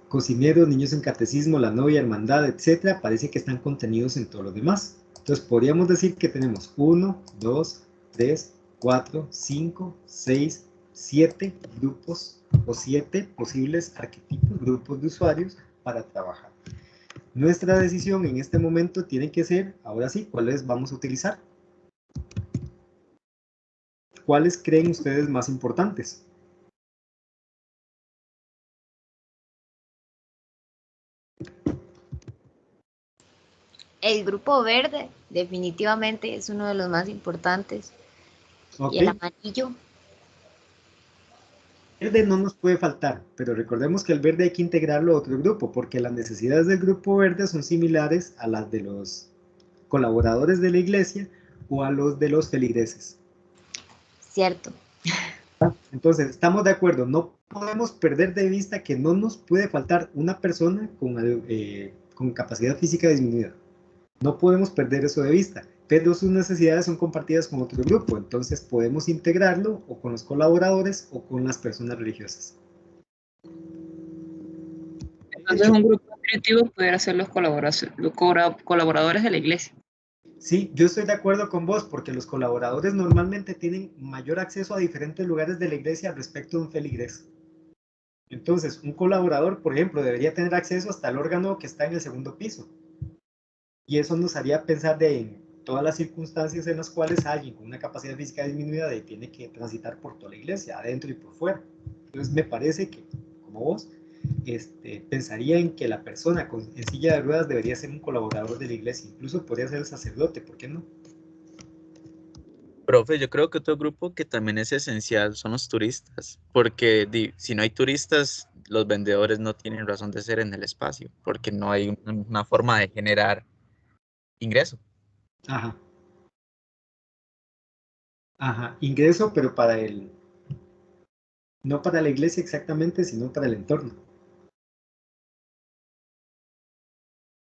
Cocineros, niños en catecismo, la novia, hermandad, etcétera, parece que están contenidos en todo lo demás. Entonces podríamos decir que tenemos 1, 2, 3, 4, 5, 6, 7 grupos o 7 posibles arquetipos, grupos de usuarios para trabajar. Nuestra decisión en este momento tiene que ser, ahora sí, ¿cuáles vamos a utilizar? ¿Cuáles creen ustedes más importantes? El grupo verde definitivamente es uno de los más importantes. Ok. Y el amarillo. Verde no nos puede faltar, pero recordemos que el verde hay que integrarlo a otro grupo, porque las necesidades del grupo verde son similares a las de los colaboradores de la iglesia o a los de los feligreses. Cierto. Entonces, estamos de acuerdo, no podemos perder de vista que no nos puede faltar una persona con capacidad física disminuida. No podemos perder eso de vista, pero sus necesidades son compartidas con otro grupo, entonces podemos integrarlo o con los colaboradores o con las personas religiosas. Entonces un grupo creativo pudiera ser los colaboradores de la iglesia. Sí, yo estoy de acuerdo con vos, porque los colaboradores normalmente tienen mayor acceso a diferentes lugares de la iglesia respecto de un feligrés. Entonces, un colaborador, por ejemplo, debería tener acceso hasta el órgano que está en el segundo piso. Y eso nos haría pensar en todas las circunstancias en las cuales alguien con una capacidad física disminuida tiene que transitar por toda la iglesia, adentro y por fuera. Entonces, me parece que, como vos, pensaría en que la persona en silla de ruedas debería ser un colaborador de la iglesia, incluso podría ser el sacerdote, ¿por qué no? Profe, yo creo que otro grupo que también es esencial son los turistas, porque si no hay turistas, los vendedores no tienen razón de ser en el espacio, porque no hay una forma de generar ingreso. Ajá. Ajá, ingreso, pero no para la iglesia exactamente, sino para el entorno.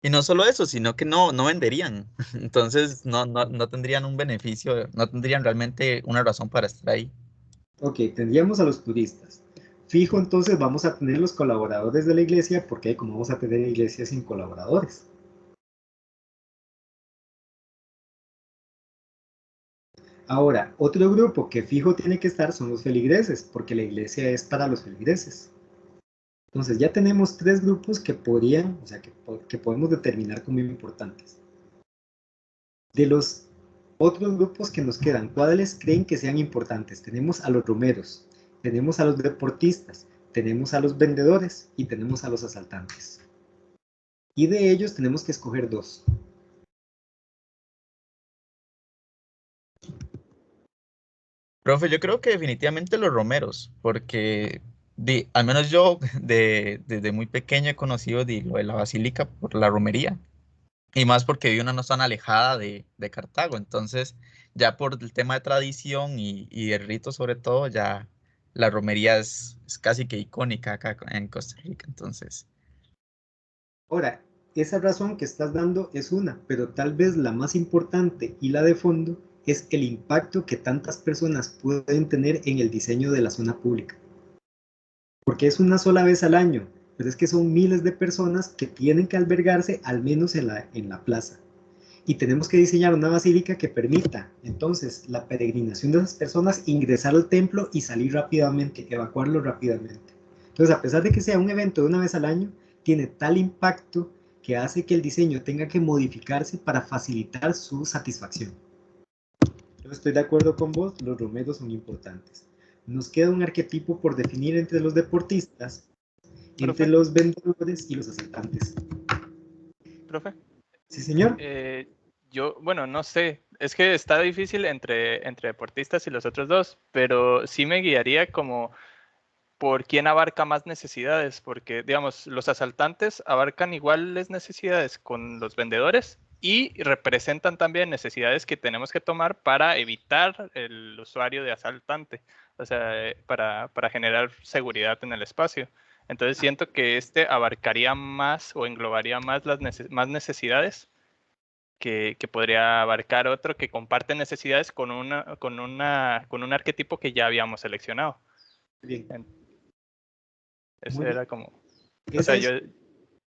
Y no solo eso, sino que no venderían. Entonces no tendrían un beneficio, no tendrían realmente una razón para estar ahí. Ok, tendríamos a los turistas. Fijo, entonces vamos a tener los colaboradores de la iglesia, porque como vamos a tener iglesias sin colaboradores. Ahora, otro grupo que fijo tiene que estar son los feligreses, porque la iglesia es para los feligreses. Entonces ya tenemos 3 grupos que podrían, o sea, que podemos determinar como importantes. De los otros grupos que nos quedan, ¿cuáles creen que sean importantes? Tenemos a los romeros, tenemos a los deportistas, tenemos a los vendedores y tenemos a los asaltantes. Y de ellos tenemos que escoger 2. Profe, yo creo que definitivamente los romeros, porque al menos yo desde muy pequeño he conocido lo de la basílica por la romería, y más porque vivo en una zona alejada de Cartago, entonces ya por el tema de tradición y de rito sobre todo, ya la romería es casi que icónica acá en Costa Rica, entonces. Ahora, esa razón que estás dando es una, pero tal vez la más importante y la de fondo es el impacto que tantas personas pueden tener en el diseño de la zona pública. Porque es una sola vez al año, pero es que son miles de personas que tienen que albergarse al menos en la plaza. Y tenemos que diseñar una basílica que permita entonces la peregrinación de esas personas, ingresar al templo y salir rápidamente, evacuarlo rápidamente. Entonces, a pesar de que sea un evento de una vez al año, tiene tal impacto que hace que el diseño tenga que modificarse para facilitar su satisfacción. Yo estoy de acuerdo con vos, los romeros son importantes. Nos queda un arquetipo por definir entre los deportistas, entre Profe. los vendedores y los asaltantes. Profe. Sí, señor. Bueno, no sé, es que está difícil entre deportistas y los otros dos, pero sí me guiaría como por quién abarca más necesidades, porque, digamos, los asaltantes abarcan iguales necesidades con los vendedores y representan también necesidades que tenemos que tomar para evitar el usuario de asaltante, o sea, para generar seguridad en el espacio. Entonces siento que este abarcaría más o englobaría más las más necesidades que podría abarcar otro que comparte necesidades con un arquetipo que ya habíamos seleccionado. Bien. Eso Muy era bien. como... O Ese sea, es, ese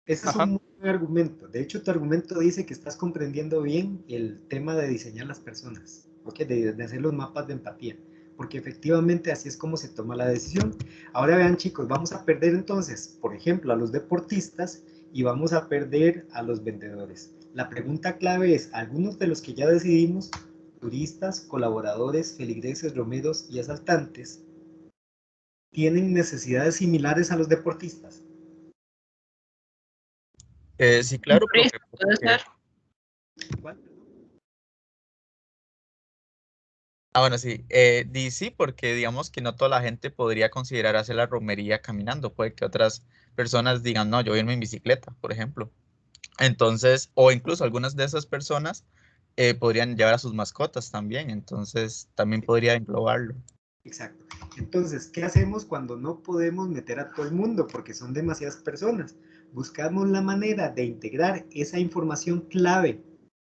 es Ajá. un muy buen argumento. De hecho, tu argumento dice que estás comprendiendo bien el tema de diseñar las personas, ¿ok? De hacer los mapas de empatía, porque efectivamente así es como se toma la decisión. Ahora vean, chicos, vamos a perder entonces, por ejemplo, a los deportistas y vamos a perder a los vendedores. La pregunta clave es, ¿algunos de los que ya decidimos, turistas, colaboradores, feligreses, romeros y asaltantes, tienen necesidades similares a los deportistas? Sí, claro, profe. ¿Puede ser? ¿Cuál? Bueno, sí. Sí, porque digamos que no toda la gente podría considerar hacer la romería caminando. Puede que otras personas digan, no, yo voy a irme en bicicleta, por ejemplo. Entonces, o incluso algunas de esas personas podrían llevar a sus mascotas también. Entonces, también podría englobarlo. Exacto. Entonces, ¿qué hacemos cuando no podemos meter a todo el mundo? Porque son demasiadas personas. Buscamos la manera de integrar esa información clave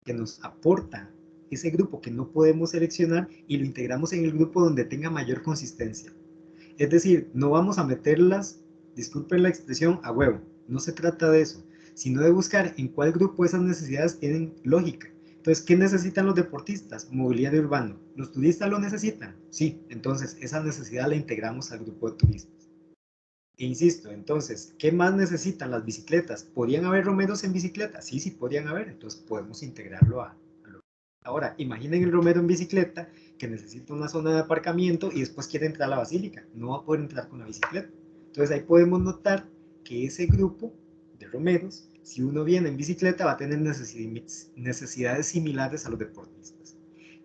que nos aporta ese grupo que no podemos seleccionar y lo integramos en el grupo donde tenga mayor consistencia. Es decir, no vamos a meterlas, disculpen la expresión, a huevo. No se trata de eso, sino de buscar en cuál grupo esas necesidades tienen lógica. Entonces, ¿qué necesitan los deportistas? Mobiliario urbano. ¿Los turistas lo necesitan? Sí, entonces esa necesidad la integramos al grupo de turistas. E insisto, entonces, ¿qué más necesitan las bicicletas? ¿Podrían haber romeros en bicicleta? Sí, sí podrían haber, entonces podemos integrarlo a lo. Ahora, imaginen el romero en bicicleta que necesita una zona de aparcamiento y después quiere entrar a la basílica. No va a poder entrar con la bicicleta. Entonces ahí podemos notar que ese grupo de romeros, si uno viene en bicicleta, va a tener necesidades similares a los deportistas.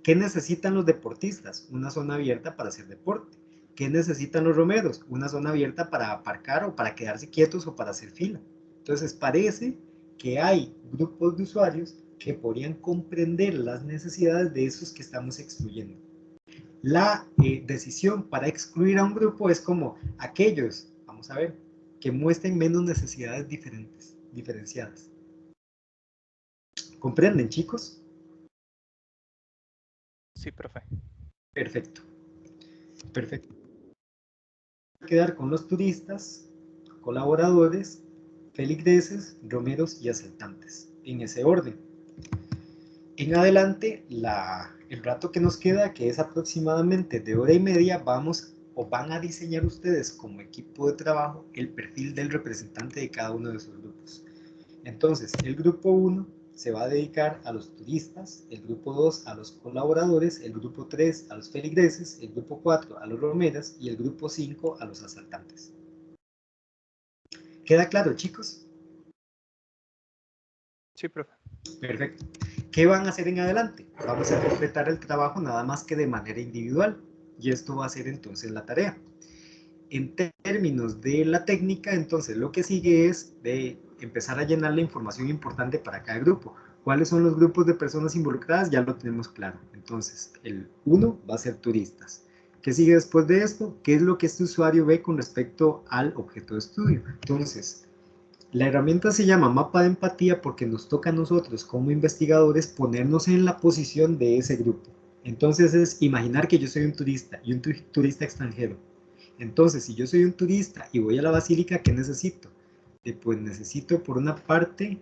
¿Qué necesitan los deportistas? Una zona abierta para hacer deporte. ¿Qué necesitan los romeros? Una zona abierta para aparcar o para quedarse quietos o para hacer fila. Entonces parece que hay grupos de usuarios que podrían comprender las necesidades de esos que estamos excluyendo. La decisión para excluir a un grupo es como aquellos, vamos a ver, que muestren menos necesidades diferenciadas. ¿Comprenden, chicos? Sí, profe. Perfecto. Perfecto. Quedar con los turistas, colaboradores, feligreses, romeros y asaltantes, en ese orden. En adelante, el rato que nos queda, que es aproximadamente de hora y media, van a diseñar ustedes como equipo de trabajo el perfil del representante de cada uno de esos grupos. Entonces, el grupo 1 se va a dedicar a los turistas, el grupo 2 a los colaboradores, el grupo 3 a los feligreses, el grupo 4 a los romeras y el grupo 5 a los asaltantes. ¿Queda claro, chicos? Sí, profe. Perfecto. ¿Qué van a hacer en adelante? Vamos a completar el trabajo nada más que de manera individual y esto va a ser entonces la tarea. En términos de la técnica, entonces lo que sigue es de empezar a llenar la información importante para cada grupo. ¿Cuáles son los grupos de personas involucradas? Ya lo tenemos claro. Entonces, el 1 va a ser turistas. ¿Qué sigue después de esto? ¿Qué es lo que este usuario ve con respecto al objeto de estudio? Entonces, la herramienta se llama mapa de empatía porque nos toca a nosotros como investigadores ponernos en la posición de ese grupo. Entonces es imaginar que yo soy un turista y un turista extranjero. Entonces, si yo soy un turista y voy a la basílica, ¿qué necesito? Pues necesito por una parte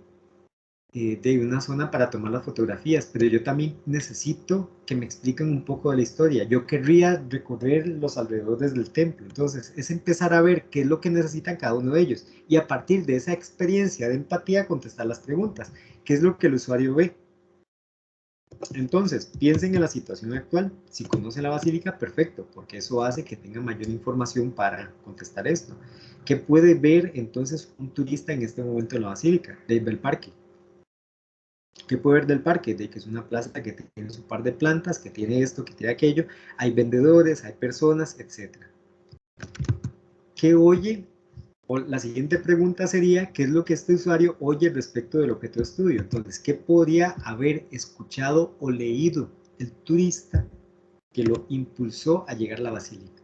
de una zona para tomar las fotografías, pero yo también necesito que me expliquen un poco de la historia. Yo querría recorrer los alrededores del templo, entonces es empezar a ver qué es lo que necesitan cada uno de ellos y a partir de esa experiencia de empatía contestar las preguntas. ¿Qué es lo que el usuario ve? Entonces, piensen en la situación actual. Si conocen la basílica, perfecto, porque eso hace que tengan mayor información para contestar esto. ¿Qué puede ver entonces un turista en este momento en la basílica? Ve el parque. ¿Qué puede ver del parque? De que es una plaza que tiene su par de plantas, que tiene esto, que tiene aquello. Hay vendedores, hay personas, etc. ¿Qué oye? O la siguiente pregunta sería, ¿qué es lo que este usuario oye respecto del objeto de estudio? Entonces, ¿qué podría haber escuchado o leído el turista que lo impulsó a llegar a la basílica?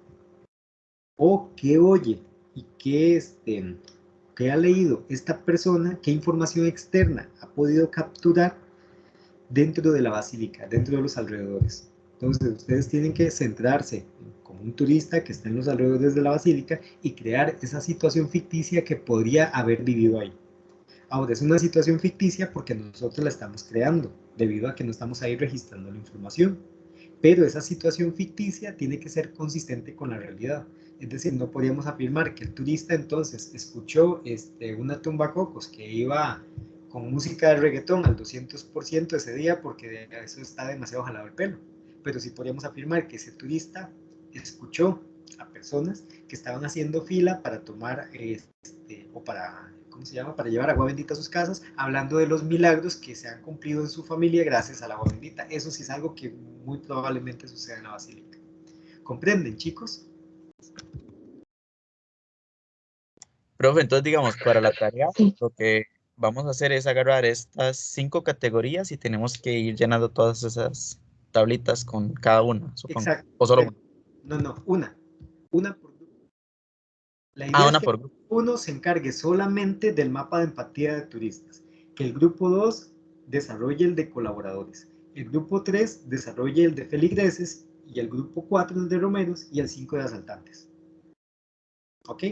¿O qué oye? y qué ha leído esta persona, qué información externa ha podido capturar dentro de la basílica, dentro de los alrededores. Entonces ustedes tienen que centrarse como un turista que está en los alrededores de la basílica y crear esa situación ficticia que podría haber vivido ahí. Ahora, es una situación ficticia porque nosotros la estamos creando, debido a que no estamos ahí registrando la información. Pero esa situación ficticia tiene que ser consistente con la realidad. Es decir, no podríamos afirmar que el turista entonces escuchó una tumbacocos que iba con música de reggaetón al 200% ese día porque eso está demasiado jalado el pelo. Pero sí podríamos afirmar que ese turista escuchó a personas que estaban haciendo fila para tomar o para, ¿cómo se llama? Para llevar agua bendita a sus casas, hablando de los milagros que se han cumplido en su familia gracias al agua bendita. Eso sí es algo que muy probablemente suceda en la basílica. ¿Comprenden, chicos? Profe, entonces digamos, para la tarea, lo que vamos a hacer es agarrar estas 5 categorías y tenemos que ir llenando todas esas tablitas con cada una, supongo. Exacto. O solo una. No, una por grupo. La idea es Una que por grupo. uno se encargue solamente del mapa de empatía de turistas, que el grupo 2 desarrolle el de colaboradores, el grupo 3 desarrolle el de feligreses y el grupo 4 el de romeros y el 5 de asaltantes. ¿Ok?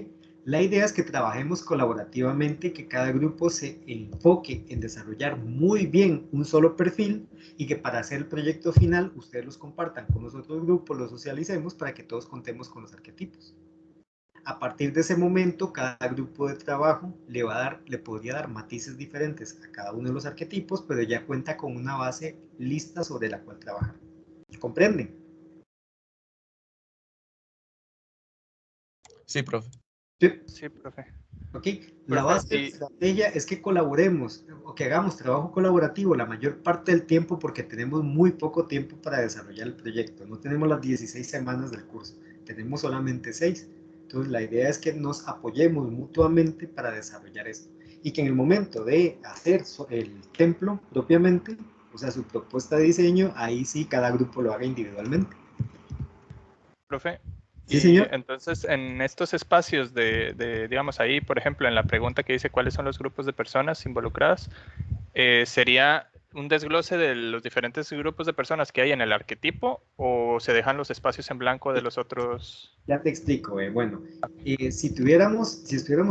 La idea es que trabajemos colaborativamente, que cada grupo se enfoque en desarrollar muy bien un solo perfil y que para hacer el proyecto final ustedes los compartan con los otros grupos, los socialicemos para que todos contemos con los arquetipos. A partir de ese momento, cada grupo de trabajo le podría dar matices diferentes a cada uno de los arquetipos, pero ya cuenta con una base lista sobre la cual trabajar. ¿Comprenden? Sí, profe. Sí, profe. ¿Ok? La Profe, base de la estrategia es que colaboremos o que hagamos trabajo colaborativo la mayor parte del tiempo porque tenemos muy poco tiempo para desarrollar el proyecto. No tenemos las 16 semanas del curso, tenemos solamente 6. Entonces la idea es que nos apoyemos mutuamente para desarrollar esto y que en el momento de hacer el templo propiamente, o sea, su propuesta de diseño, ahí sí cada grupo lo haga individualmente. Profe, Sí, y señor. entonces en estos espacios digamos ahí, por ejemplo, en la pregunta que dice cuáles son los grupos de personas involucradas, ¿sería un desglose de los diferentes grupos de personas que hay en el arquetipo o se dejan los espacios en blanco de los otros? Ya te explico, bueno, si estuviéramos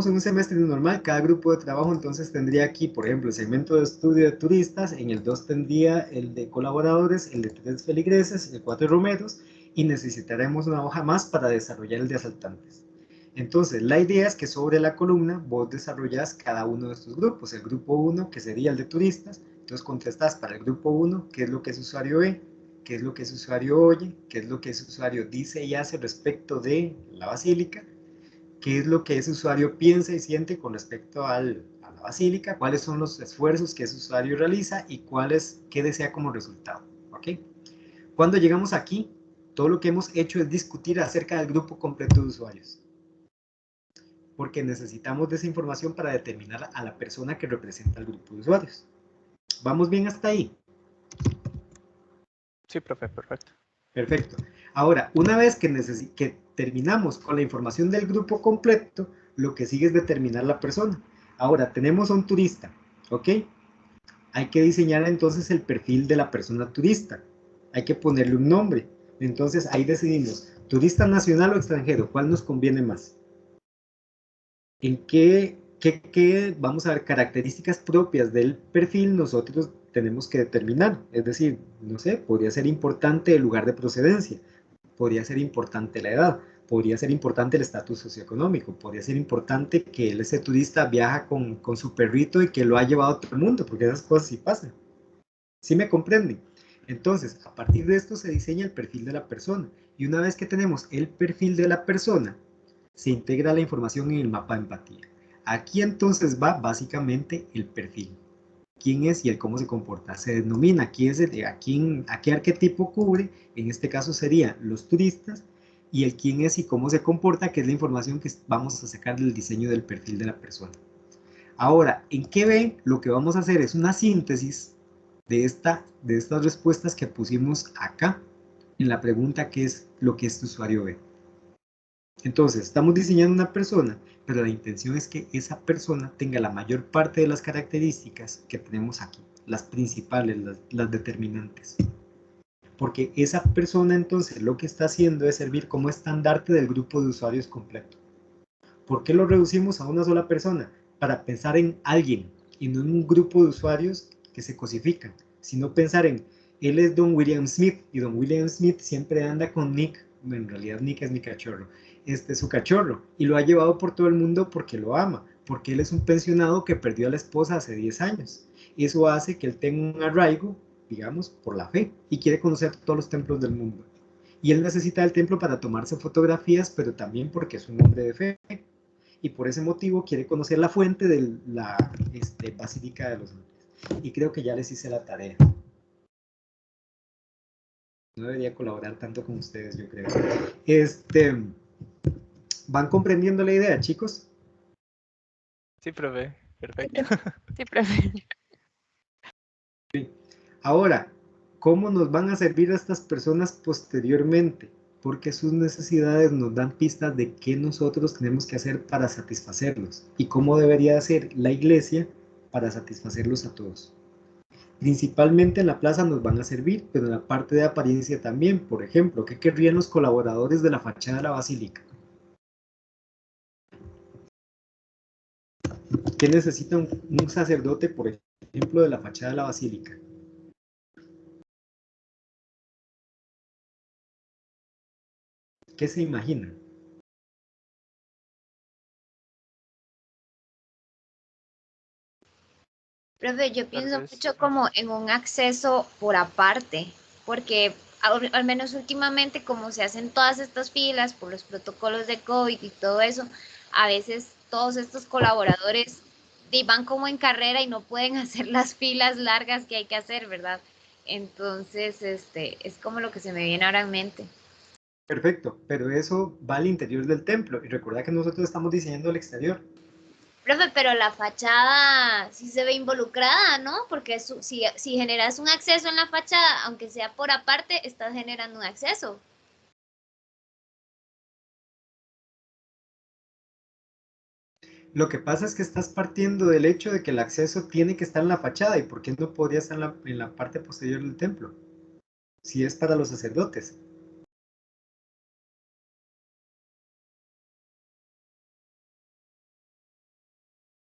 en un semestre normal, cada grupo de trabajo entonces tendría aquí, por ejemplo, el segmento de estudio de turistas, en el 2 tendría el de colaboradores, el de 3 feligreses, el 4 romeros, y necesitaremos una hoja más para desarrollar el de asaltantes. Entonces, la idea es que sobre la columna vos desarrollas cada uno de estos grupos. El grupo 1, que sería el de turistas, entonces contestás para el grupo 1, qué es lo que ese usuario ve, qué es lo que ese usuario oye, qué es lo que ese usuario dice y hace respecto de la basílica, qué es lo que ese usuario piensa y siente con respecto a la basílica, cuáles son los esfuerzos que ese usuario realiza y qué desea como resultado. ¿Ok? Cuando llegamos aquí, todo lo que hemos hecho es discutir acerca del grupo completo de usuarios, porque necesitamos de esa información para determinar a la persona que representa al grupo de usuarios. ¿Vamos bien hasta ahí? Sí, profe, perfecto. Perfecto. Ahora, una vez que terminamos con la información del grupo completo, lo que sigue es determinar la persona. Ahora, tenemos a un turista, ¿ok? Hay que diseñar entonces el perfil de la persona turista. Hay que ponerle un nombre. Entonces, ahí decidimos, turista nacional o extranjero, ¿cuál nos conviene más? ¿En qué vamos a ver, características propias del perfil nosotros tenemos que determinar? Es decir, no sé, podría ser importante el lugar de procedencia, podría ser importante la edad, podría ser importante el estatus socioeconómico, podría ser importante que ese turista viaja con su perrito y que lo ha llevado a todo el mundo, porque esas cosas sí pasan. ¿Sí me comprenden? Entonces, a partir de esto se diseña el perfil de la persona. Y una vez que tenemos el perfil de la persona, se integra la información en el mapa de empatía. Aquí entonces va básicamente el perfil. Quién es y el cómo se comporta. Se denomina a qué arquetipo cubre, en este caso serían los turistas, y el quién es y cómo se comporta, que es la información que vamos a sacar del diseño del perfil de la persona. Ahora, ¿en qué ven? Lo que vamos a hacer es una síntesis de estas respuestas que pusimos acá, en la pregunta ¿qué es lo que este usuario ve? Entonces, estamos diseñando una persona, pero la intención es que esa persona tenga la mayor parte de las características que tenemos aquí, las principales, las determinantes. Porque esa persona entonces lo que está haciendo es servir como estandarte del grupo de usuarios completo. ¿Por qué lo reducimos a una sola persona? Para pensar en alguien y no en un grupo de usuarios que se cosifican, sino pensar en, él es Don William Smith y Don William Smith siempre anda con Nick, en realidad Nick es mi cachorro, este es su cachorro y lo ha llevado por todo el mundo porque lo ama, porque él es un pensionado que perdió a la esposa hace 10 años. Eso hace que él tenga un arraigo, digamos, por la fe y quiere conocer todos los templos del mundo. Y él necesita el templo para tomarse fotografías, pero también porque es un hombre de fe. Y por ese motivo quiere conocer la fuente de la Basílica de los Ángeles. Y creo que ya les hice la tarea. No debería colaborar tanto con ustedes, yo creo. ¿Van comprendiendo la idea, chicos? Sí, profe. Perfecto. Sí, profe. Ahora, ¿cómo nos van a servir a estas personas posteriormente? Porque sus necesidades nos dan pistas de qué nosotros tenemos que hacer para satisfacerlos y cómo debería ser la iglesia para satisfacerlos a todos. Principalmente en la plaza nos van a servir, pero en la parte de apariencia también. Por ejemplo, ¿qué querrían los colaboradores de la fachada de la basílica? ¿Qué necesita un sacerdote, por ejemplo, de la fachada de la basílica? ¿Qué se imaginan? Profe, yo Tal pienso vez. mucho como en un acceso por aparte, porque al menos últimamente como se hacen todas estas filas por los protocolos de COVID y todo eso, a veces todos estos colaboradores van como en carrera y no pueden hacer las filas largas que hay que hacer, ¿verdad? Entonces, es como lo que se me viene ahora en mente. Perfecto, pero eso va al interior del templo y recuerda que nosotros estamos diseñando el exterior. Profe, pero la fachada sí se ve involucrada, ¿no? Porque si generas un acceso en la fachada, aunque sea por aparte, estás generando un acceso. Lo que pasa es que estás partiendo del hecho de que el acceso tiene que estar en la fachada y por qué no podría estar en la parte posterior del templo, si es para los sacerdotes.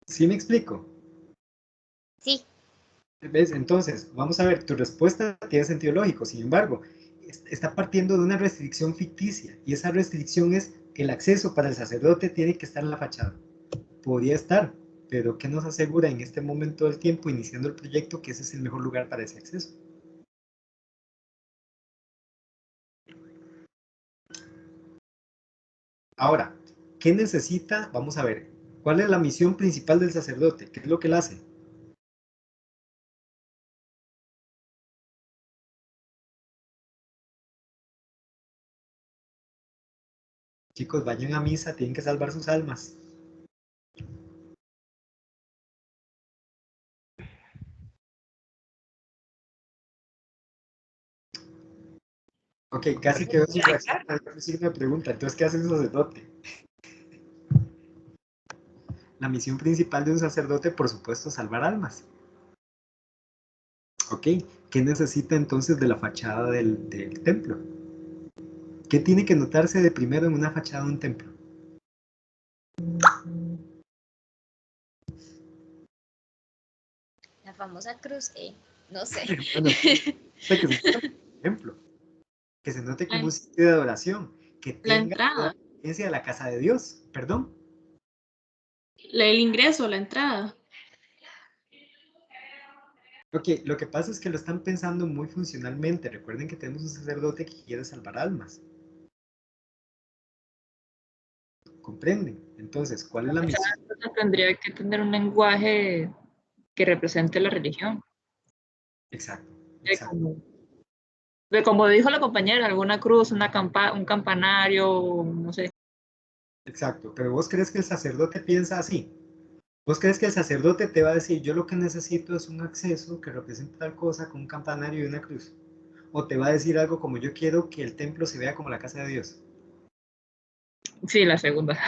¿Sí me explico? Sí, ¿Ves? Entonces, vamos a ver, tu respuesta tiene sentido lógico, sin embargo, está partiendo de una restricción ficticia y esa restricción es que el acceso para el sacerdote tiene que estar en la fachada. Podría estar, pero ¿qué nos asegura en este momento del tiempo, iniciando el proyecto, que ese es el mejor lugar para ese acceso? Ahora, ¿qué necesita? Vamos a ver, ¿cuál es la misión principal del sacerdote? ¿Qué es lo que él hace? Chicos, vayan a misa, tienen que salvar sus almas. Ok, casi quedó su reacción al signo de pregunta. Entonces, ¿qué hace un sacerdote? La misión principal de un sacerdote, por supuesto, es salvar almas. Ok, ¿qué necesita entonces de la fachada del templo? ¿Qué tiene que notarse de primero en una fachada de un templo? la famosa cruz, no sé. Bueno, que se note como un templo, que se note como un sitio de adoración, que La tenga la entrada, experiencia de la casa de Dios. Perdón. el ingreso, la entrada. Ok, lo que pasa es que lo están pensando muy funcionalmente. Recuerden que tenemos un sacerdote que quiere salvar almas. ¿Comprenden? Entonces, ¿cuál es la misión? Entonces tendría que tener un lenguaje que represente la religión. Exacto, De exacto. como dijo la compañera, alguna cruz, un campanario, no sé. Exacto, pero vos crees que el sacerdote piensa así. ¿Vos crees que el sacerdote te va a decir, yo lo que necesito es un acceso que represente tal cosa con un campanario y una cruz? ¿O te va a decir algo como, yo quiero que el templo se vea como la casa de Dios? Sí, la segunda.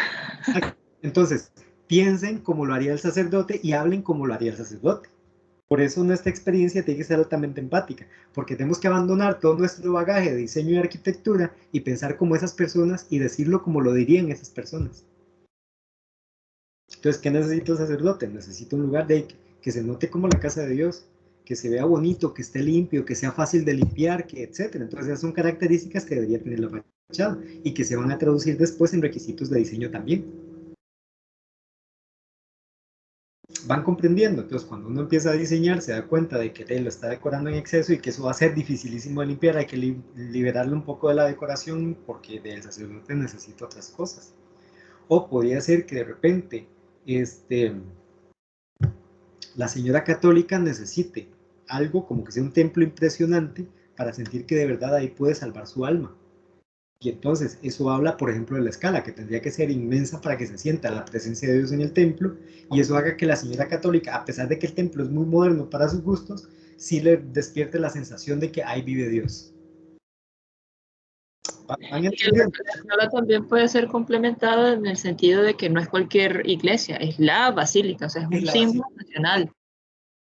Entonces, piensen como lo haría el sacerdote y hablen como lo haría el sacerdote. Por eso nuestra experiencia tiene que ser altamente empática, porque tenemos que abandonar todo nuestro bagaje de diseño y arquitectura y pensar como esas personas y decirlo como lo dirían esas personas. Entonces, ¿qué necesita el sacerdote? Necesita un lugar que se note como la casa de Dios, que se vea bonito, que esté limpio, que sea fácil de limpiar, que etcétera. Entonces, esas son características que debería tener la fachada y que se van a traducir después en requisitos de diseño también. Van comprendiendo. Entonces, cuando uno empieza a diseñar, se da cuenta de que lo está decorando en exceso y que eso va a ser dificilísimo de limpiar. Hay que liberarle un poco de la decoración porque del sacerdote necesita otras cosas. O podría ser que de repente la señora católica necesite algo como que sea un templo impresionante para sentir que de verdad ahí puede salvar su alma. Y entonces eso habla, por ejemplo, de la escala, que tendría que ser inmensa para que se sienta la presencia de Dios en el templo, y eso haga que la señora católica, a pesar de que el templo es muy moderno para sus gustos, sí le despierte la sensación de que ahí vive Dios. ¿Van Y entendiendo? la escala también puede ser complementada en el sentido de que no es cualquier iglesia, es la basílica, o sea, es Es un la símbolo basílica. nacional.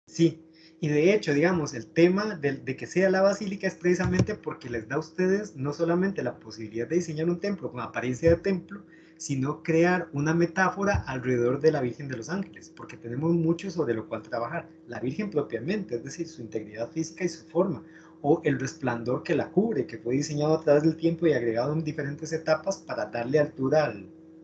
Sí, y de hecho, digamos, el tema de que sea la basílica es precisamente porque les da a ustedes no solamente la posibilidad de diseñar un templo con apariencia de templo, sino crear una metáfora alrededor de la Virgen de los Ángeles, porque tenemos mucho sobre lo cual trabajar. La Virgen propiamente, es decir, su integridad física y su forma, o el resplandor que la cubre, que fue diseñado a través del tiempo y agregado en diferentes etapas para darle altura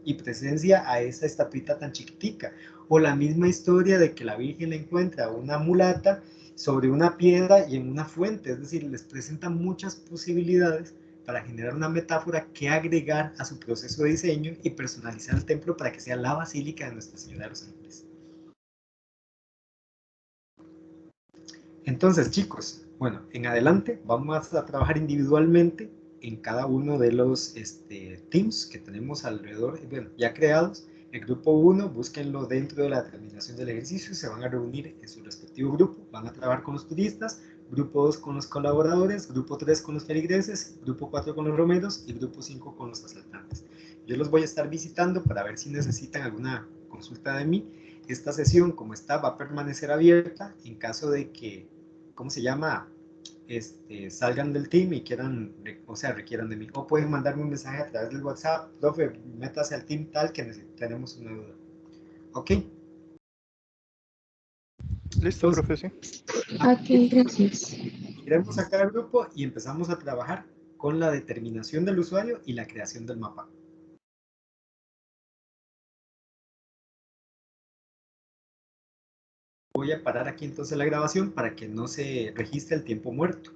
y presencia a esa estatuita tan chiquitica, o la misma historia de que la Virgen le encuentra una mulata sobre una piedra y en una fuente, es decir, les presenta muchas posibilidades para generar una metáfora que agregar a su proceso de diseño y personalizar el templo para que sea la basílica de Nuestra Señora de los Ángeles. Entonces, chicos, bueno, en adelante vamos a trabajar individualmente en cada uno de los teams que tenemos alrededor, bueno, ya creados. El grupo 1, búsquenlo dentro de la terminación del ejercicio, se van a reunir en su respectivo grupo, van a trabajar con los turistas, grupo 2 con los colaboradores, grupo 3 con los feligreses, grupo 4 con los romeros y grupo 5 con los asaltantes. Yo los voy a estar visitando para ver si necesitan alguna consulta de mí. Esta sesión, como está, va a permanecer abierta en caso de que, ¿cómo se llama? Salgan del team y quieran, o sea, requieran de mí. O pueden mandarme un mensaje a través del WhatsApp, profe, métase al team tal que tenemos una duda. ¿Ok? Listo, Entonces, profe, sí. Ok, gracias. queremos sacar al grupo y empezamos a trabajar con la determinación del usuario y la creación del mapa. Voy a parar aquí entonces la grabación para que no se registre el tiempo muerto.